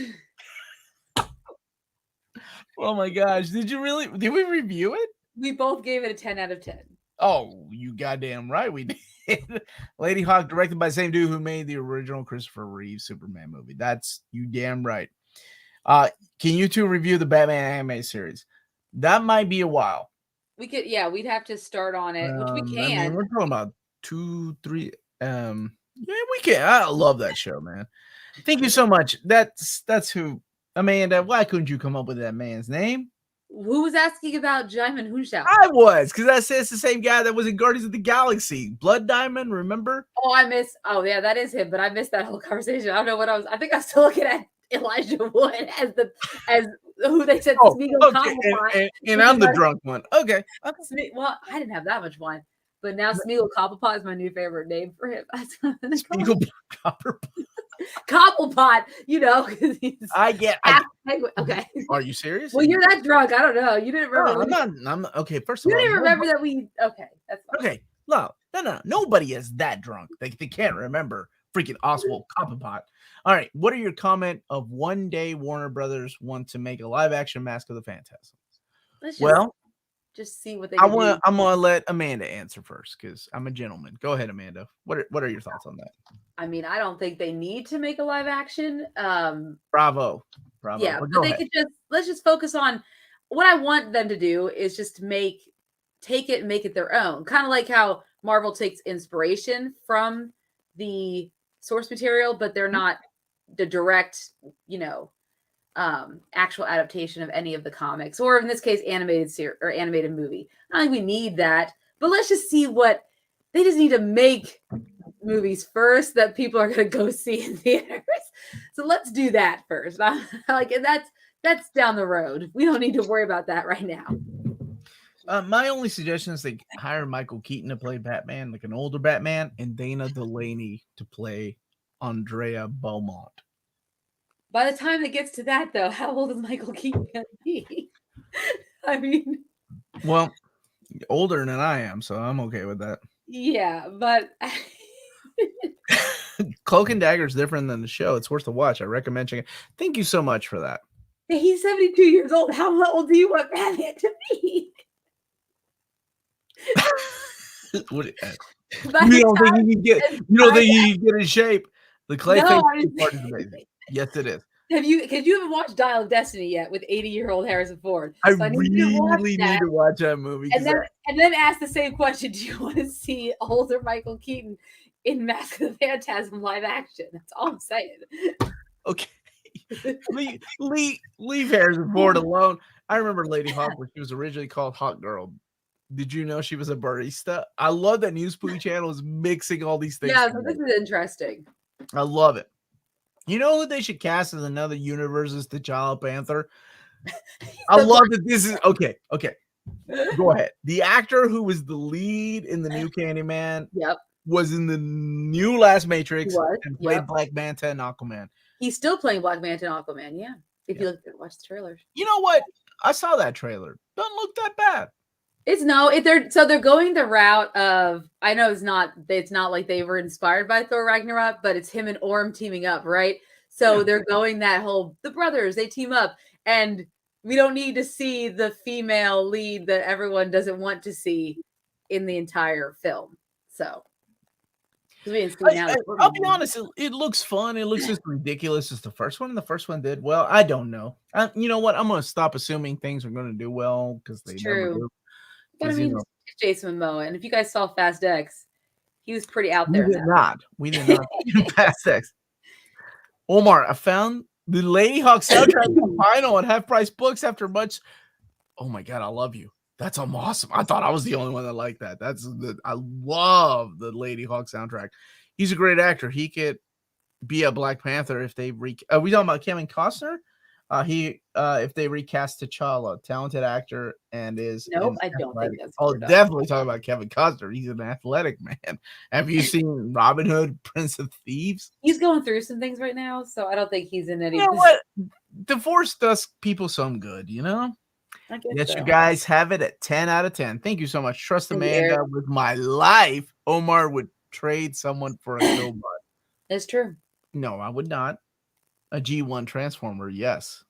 Oh my gosh. Did we review it?
We both gave it a 10 out of 10.
Oh, you goddamn right we did. Lady Hawk, directed by the same dude who made the original Christopher Reeve Superman movie. That's you damn right. Can you two review the Batman anime series? That might be a while.
We could, yeah, we'd have to start on it, which we can.
I mean, we're talking about 2, 3. Yeah, we can. I love that show, man. Thank you so much. That's who. Amanda, why couldn't you come up with that man's name?
Who was asking about Jaimin Hunshao?
I was, because I said it's the same guy that was in Guardians of the Galaxy. Blood Diamond, remember?
Oh, yeah, that is him, but I missed that whole conversation. I don't know what I think I was still looking at Elijah Wood as who they said Smeagol
Cobblepot. And I'm the drunk one. Okay.
Well, I didn't have that much wine. But now Smeagol Cobblepot is my new favorite name for him.
Smeagol
Cobblepot, you know, because he's.
Okay. Are you serious?
Well, you're that drunk. I don't know. You didn't remember.
No, I'm okay. First of all,
you didn't remember that we. Okay, that's fine.
Okay. No. Nobody is that drunk. They can't remember freaking Oswald Cobblepot. All right. What are your comment of one day Warner Brothers want to make a live action Mask of the Phantasm?
Just see what they.
I'm gonna let Amanda answer first because I'm a gentleman. Go ahead, Amanda. What are your thoughts on that?
I mean, I don't think they need to make a live action.
Bravo.
Yeah, but they could let's just focus on what I want them to do is just take it and make it their own. Kind of like how Marvel takes inspiration from the source material, but they're not the direct, actual adaptation of any of the comics, or in this case, animated series or animated movie. I don't think we need that, but let's just see what they just need to make movies first that people are going to go see in theaters. So let's do that first. And that's down the road. We don't need to worry about that right now.
My only suggestion is they hire Michael Keaton to play Batman, like an older Batman, and Dana Delaney to play Andrea Beaumont.
By the time it gets to that, though, how old is Michael Keaton going to be? I mean...
Well, older than I am, so I'm okay with that.
Yeah, but...
Cloak and Dagger is different than the show. It's worth a watch. I recommend checking it. Thank you so much for that.
He's 72 years old. How old do you want Batman to be?
You don't think he can get in shape? The Clayface part is amazing. Yes, it is.
Could you even watch Dial of Destiny yet with 80-year-old Harrison Ford?
I really need to watch that movie.
And then ask the same question: do you want to see older Michael Keaton in Mask of the Phantasm live action. That's all I'm saying.
Okay. leave Harrison Ford alone. I remember Lady Hawk when she was originally called Hawk Girl. Did you know she was a barista? I love that News Pooey channel is mixing all these things.
Yeah, so this is interesting.
I love it. You know who they should cast as another universe is T'Challa Panther? I love that this is okay. Go ahead. The actor who was the lead in the new Candyman was in the new Last Matrix and played Black Manta and Aquaman.
He's still playing Black Manta and Aquaman, yeah. If you watch the trailers.
You know what? I saw that trailer. Doesn't look that bad.
They're going the route of, I know it's not like they were inspired by Thor Ragnarok, but it's him and Orm teaming up, right? So they're going that whole, the brothers, they team up, and we don't need to see the female lead that everyone doesn't want to see in the entire film. So
I'll be honest, it looks fun. It looks as ridiculous as the first one, and the first one did well. I don't know. You know what? I'm going to stop assuming things are going to do well because they never do.
But I mean, it's Jason Momoa, and if you guys saw Fast X, he was pretty out there.
We did not see Fast X. Omar, I found the Lady Hawk soundtrack vinyl at Half Price Books after much. Oh my God, I love you. That's awesome. I thought I was the only one that liked that. I love the Lady Hawk soundtrack. He's a great actor. He could be a Black Panther if they we talking about Kevin Costner? If they recast T'Challa, talented actor and is
I don't think that's
definitely talk about Kevin Costner. He's an athletic man. Have you seen Robin Hood, Prince of Thieves?
He's going through some things right now, so I don't think he's in any.
You know what? Divorce does people some good, you know? Yes, you guys have it at 10 out of 10. Thank you so much. Trust Amanda with my life. Omar would trade someone for a GoBot.
It's true.
No, I would not. A G1 Transformer, yes.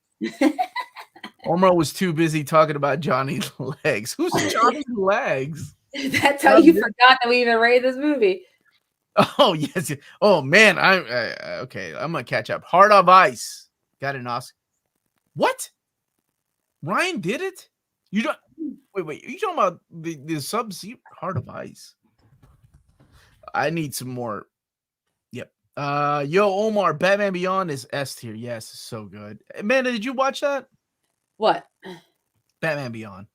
Omar was too busy talking about Johnny Legs. Who's Johnny Legs?
That's how you forgot that we even rated this movie.
Oh, yes. Oh, man. Okay, I'm going to catch up. Heart of Ice. Got an Oscar. What? Ryan did it? You don't wait. Are you talking about the Sub-Zero Heart of Ice? I need some more. Yep. Yo, Omar, Batman Beyond is S tier. Yes, so good. Amanda, did you watch that?
What?
Batman Beyond.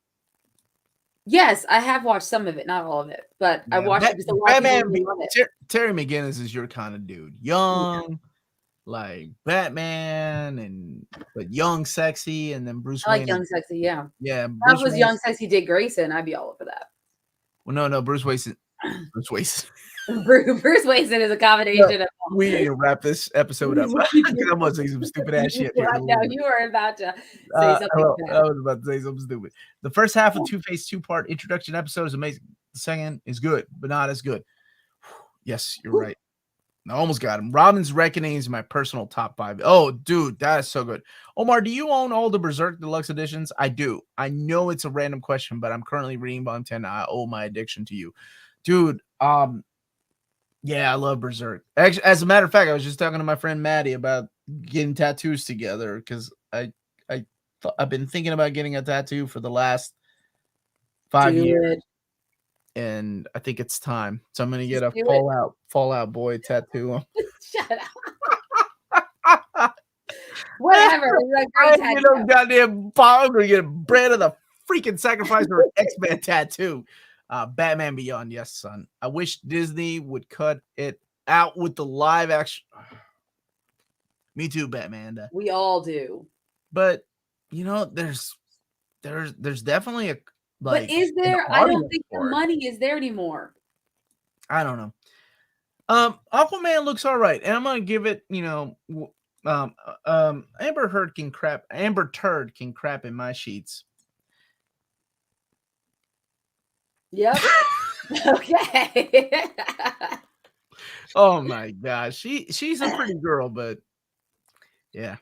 Yes, I have watched some of it, not all of it, but I watched it just a lot.
Batman Beyond. Terry McGinnis is your kind of dude. Young. Like Batman but young, sexy, and then Bruce Wayne.
I like young, sexy, yeah.
Yeah.
That was young, sexy Dick Grayson. I'd be all over that.
Well, no, Bruce Wayne.
Bruce Wayne is a combination of.
We need to wrap this episode up. I'm going to say some stupid ass shit.
No, you were about to say something.
I was about to say something stupid. The first half of Two-Face 2-part introduction episode is amazing. The second is good, but not as good. Yes, you're right. I almost got him. Robin's Reckoning is my personal top 5. Oh, dude, that is so good. Omar, do you own all the Berserk Deluxe editions? I do. I know it's a random question, but I'm currently reading Volume 10. I owe my addiction to you. Dude, yeah, I love Berserk. Actually, as a matter of fact, I was just talking to my friend Maddie about getting tattoos together because I've been thinking about getting a tattoo for the last 5 years. And I think it's time. So I'm gonna get a Fallout Boy tattoo.
Shut up. Whatever.
Goddamn I'm gonna get a brand of the freaking sacrifice or X-Men tattoo. Batman Beyond, yes, son. I wish Disney would cut it out with the live action. Me too, Batman.
We all do.
But you know, there's definitely a.
But is there? I don't think the money is there anymore.
I don't know. Aquaman looks all right, and I'm gonna give it. Amber Turd can crap in my sheets.
Yep. Okay.
Oh my gosh, she's a pretty girl, but yeah,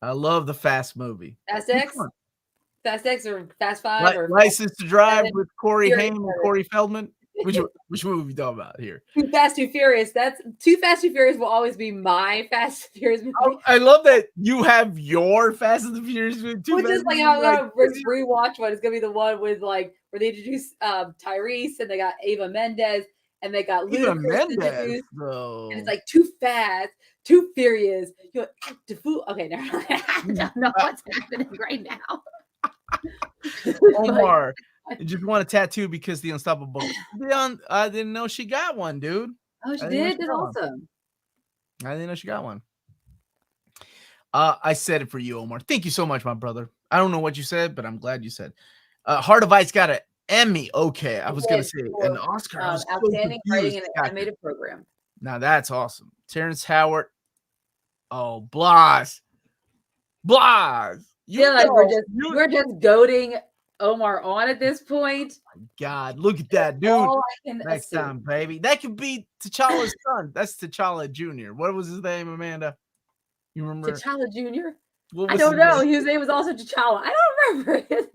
I love the Fast movie.
Fast X. Fast X or Fast Five or
License to Drive with Corey Haim and Corey Feldman. Which movie are we talking about here?
Too Fast, Too Furious. That's Too Fast, Too Furious will always be my Fast and Furious movie.
I love that you have your Fast and the Furious movie.
Which is like I'm gonna rewatch one. It's gonna be the one with like where they introduce Tyrese and they got Eva Mendes and they got
Even
Ludacris
Amanda,
introduced,
though.
and it's like too fast, too furious. You're active food. Okay, never mind. I don't know what's happening right now.
Omar, you just want a tattoo because the Unstoppable. I didn't know she got one, dude.
Oh, she did. That's awesome.
I didn't know she got one. I said it for you, Omar. Thank you so much, my brother. I don't know what you said, but I'm glad you said. Heart of Ice got an Emmy. Okay, I was gonna say an Oscar.
Outstanding writing in an animated program.
Now that's awesome. Terrence Howard. Oh, Blas.
Feel like we're just goading Omar on at this point.
Oh my God, look at that, dude.
All I can
Next
assume.
time, baby. That could be T'Challa's son. That's T'Challa Jr. What was his name, Amanda? You remember?
T'Challa Jr.?
What was
I don't know.
name?
His name was also T'Challa. I don't remember.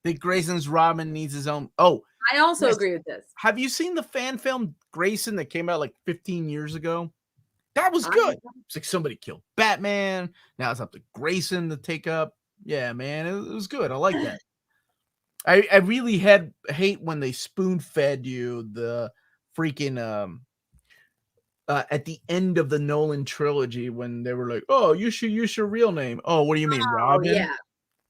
Dick Grayson's Robin needs his own. Oh,
I also agree with this.
Have you seen the fan film Grayson that came out like 15 years ago? That was good. It's like somebody killed Batman. Now it's up to Grayson to take up. Yeah, man, it was good. I like that. I really hate when they spoon fed you the freaking at the end of the Nolan trilogy when they were like, "Oh, you should use your real name." Oh, what do you mean, Robin?
Yeah.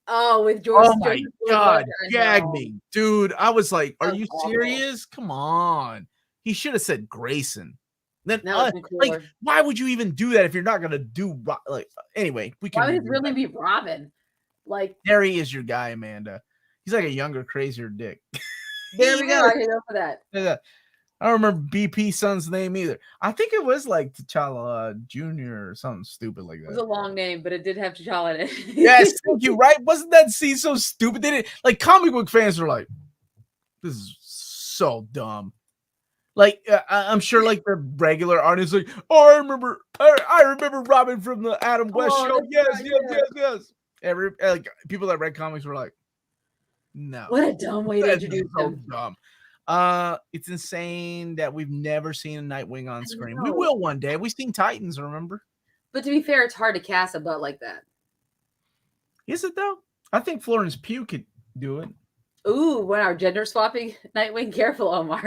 Oh, with George.
Oh my God, gag me, dude! I was like, "Are you serious? Come on!" He should have said Grayson. Then, like, why would you even do that if you're not gonna do like? Anyway, we can.
Why would it really be Robin? Like,
there he is, your guy, Amanda. He's like a younger, crazier Dick.
There we go. I can go for that.
Yeah. I don't remember BP's son's name either. I think it was like T'Challa Jr. or something stupid like that.
It was a long name, but it did have T'Challa in it.
Yes, thank you, right? Wasn't that scene so stupid? They didn't, like, comic book fans are like, this is so dumb. Like, I'm sure, like, the regular audience like, oh, I remember Robin from the Adam West show. Yes. Like, people that read comics were like, no.
What a dumb way to introduce
him. Dumb. It's insane that we've never seen a Nightwing on screen. We will one day. We've seen Titans, remember?
But to be fair, it's hard to cast a butt like that.
Is it though? I think Florence Pugh could do it.
Ooh, when our gender swapping Nightwing, careful, Omar.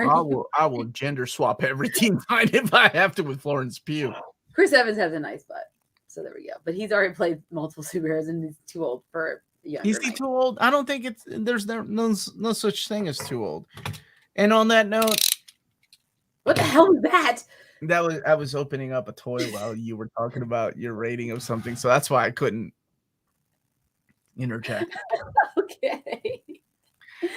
I will gender swap every teen time if I have to with Florence Pugh.
Chris Evans has a nice butt, so there we go. But he's already played multiple superheroes, and he's too old for younger.
Is he too old? I don't think there's no such thing as too old. And on that note,
what the hell was that?
I was opening up a toy while you were talking about your rating of something, so that's why I couldn't interject.
Okay.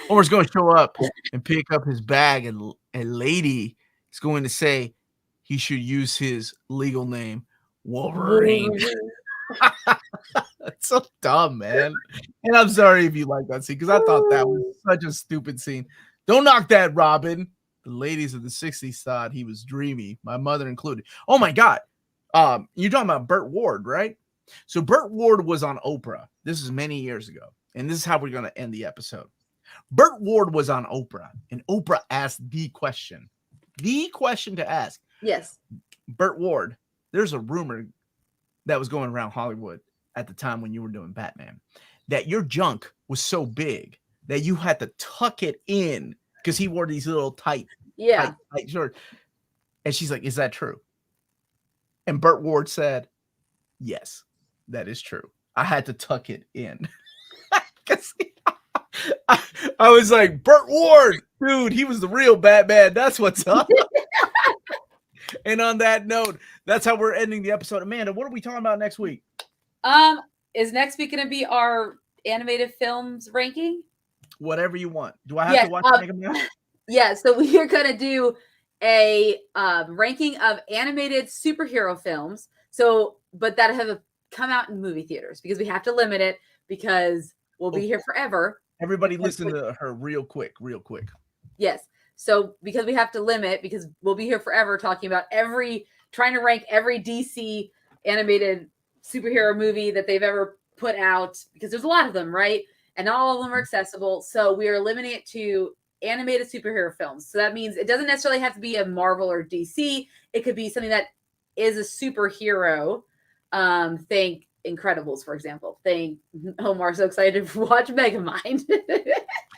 Omar's going to show up and pick up his bag, and a lady is going to say he should use his legal name, Wolverine. That's so dumb, man. And I'm sorry if you like that scene because I thought that was such a stupid scene. Don't knock that, Robin. The ladies of the 60s thought he was dreamy, my mother included. Oh my God. You're talking about Burt Ward, right? So Burt Ward was on Oprah. This is many years ago. And this is how we're going to end the episode. Burt Ward was on Oprah, and Oprah asked the question to ask.
Yes.
Burt Ward, there's a rumor that was going around Hollywood at the time when you were doing Batman, that your junk was so big that you had to tuck it in because he wore these little tight shorts. And she's like, is that true? And Burt Ward said, yes, that is true. I had to tuck it in. I was like, Burt Ward, dude, he was the real Batman. That's what's up. And on that note, that's how we're ending the episode. Amanda, what are we talking about next week?
Is next week going to be our animated films ranking?
Whatever you want. Do I have to watch Mega Man?
Yeah, so we are going to do a ranking of animated superhero films. So, but that have come out in movie theaters because we have to limit it because we'll be here forever.
Everybody listen to her real quick.
Yes. So because we have to limit, because we'll be here forever talking about trying to rank every DC animated superhero movie that they've ever put out, because there's a lot of them, right? And not all of them are accessible. So we are limiting it to animated superhero films. So that means it doesn't necessarily have to be a Marvel or DC. It could be something that is a superhero. Think Incredibles, for example. Think Omar so excited to watch Megamind.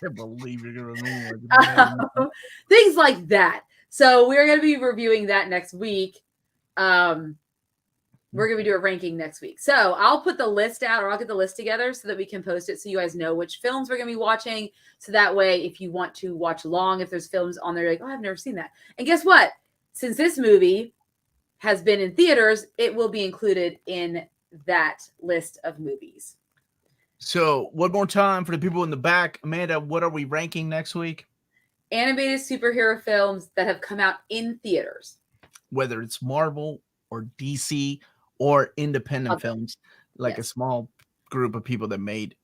can't believe you're gonna remember
things like that. So we're going to be reviewing that next week. We're going to do a ranking next week. So I'll put the list out, or I'll get the list together so that we can post it so you guys know which films we're going to be watching. So that way, if you want to watch along, if there's films on there, you're like, oh, I've never seen that. And guess what? Since this movie has been in theaters, it will be included in that list of movies.
So one more time for the people in the back. Amanda, what are we ranking next week?
Animated superhero films that have come out in theaters.
Whether it's Marvel or DC or independent films, like a small group of people that made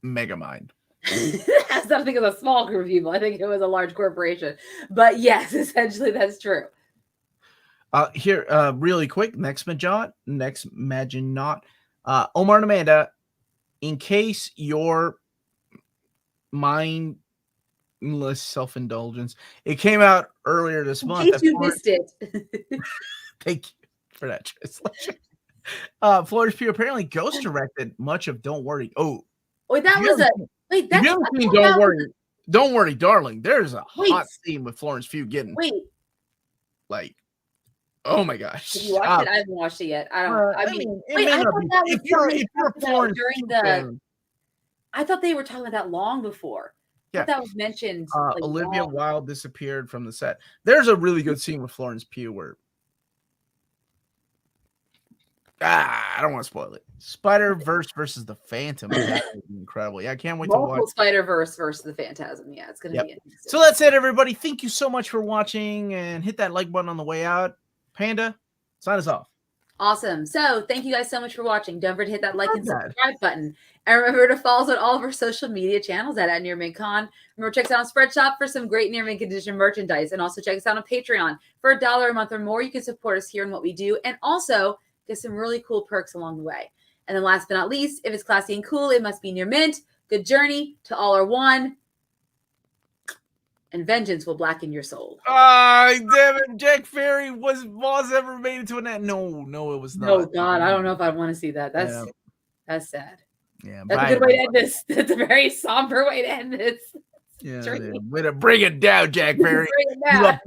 Megamind.
That's not because of a small group of people. I think it was a large corporation. But yes, essentially that's true.
Here, really quick, next Maginot. Omar and Amanda, in case your mindless self-indulgence, it came out earlier this month.
In case you missed it.
Thank you for that translation. Florence Pugh apparently ghost directed much of Don't Worry. Oh,
wait, that was wait, that's
Don't Worry, Darling. There's a hot scene with Florence Pugh getting like, oh my gosh.
Have you watched it? I haven't watched it yet. I thought they were talking about that long before. Yeah, that was mentioned.
Olivia Wilde disappeared from the set. There's a really good scene with Florence Pugh where I don't want to spoil it. Spider-Verse versus the Phantom. That would be incredible. Yeah, I can't wait to watch.
Spider-Verse versus the Phantasm. Yeah, it's going to be interesting.
So that's it, everybody. Thank you so much for watching, and hit that like button on the way out. Panda, sign us off.
Awesome. So thank you guys so much for watching. Don't forget to hit that like and subscribe button. And remember to follow us on all of our social media channels at nearmintcon. Remember, check us out on Spreadshop for some great Near Mint Condition merchandise. And also check us out on Patreon. For $1 a month or more, you can support us here in what we do. And also get some really cool perks along the way. And then last but not least, if it's classy and cool, it must be Near Mint. Good journey to all our one. And vengeance will blacken your soul.
Damn it. Jack Ferry was ever made into an end. No, it was not.
Oh God, I don't know if I want to see that. That's sad. Yeah, that's a good way to end this. That's a very somber way to end this.
Yeah, way to bring it down, Jack Ferry. Bring it down.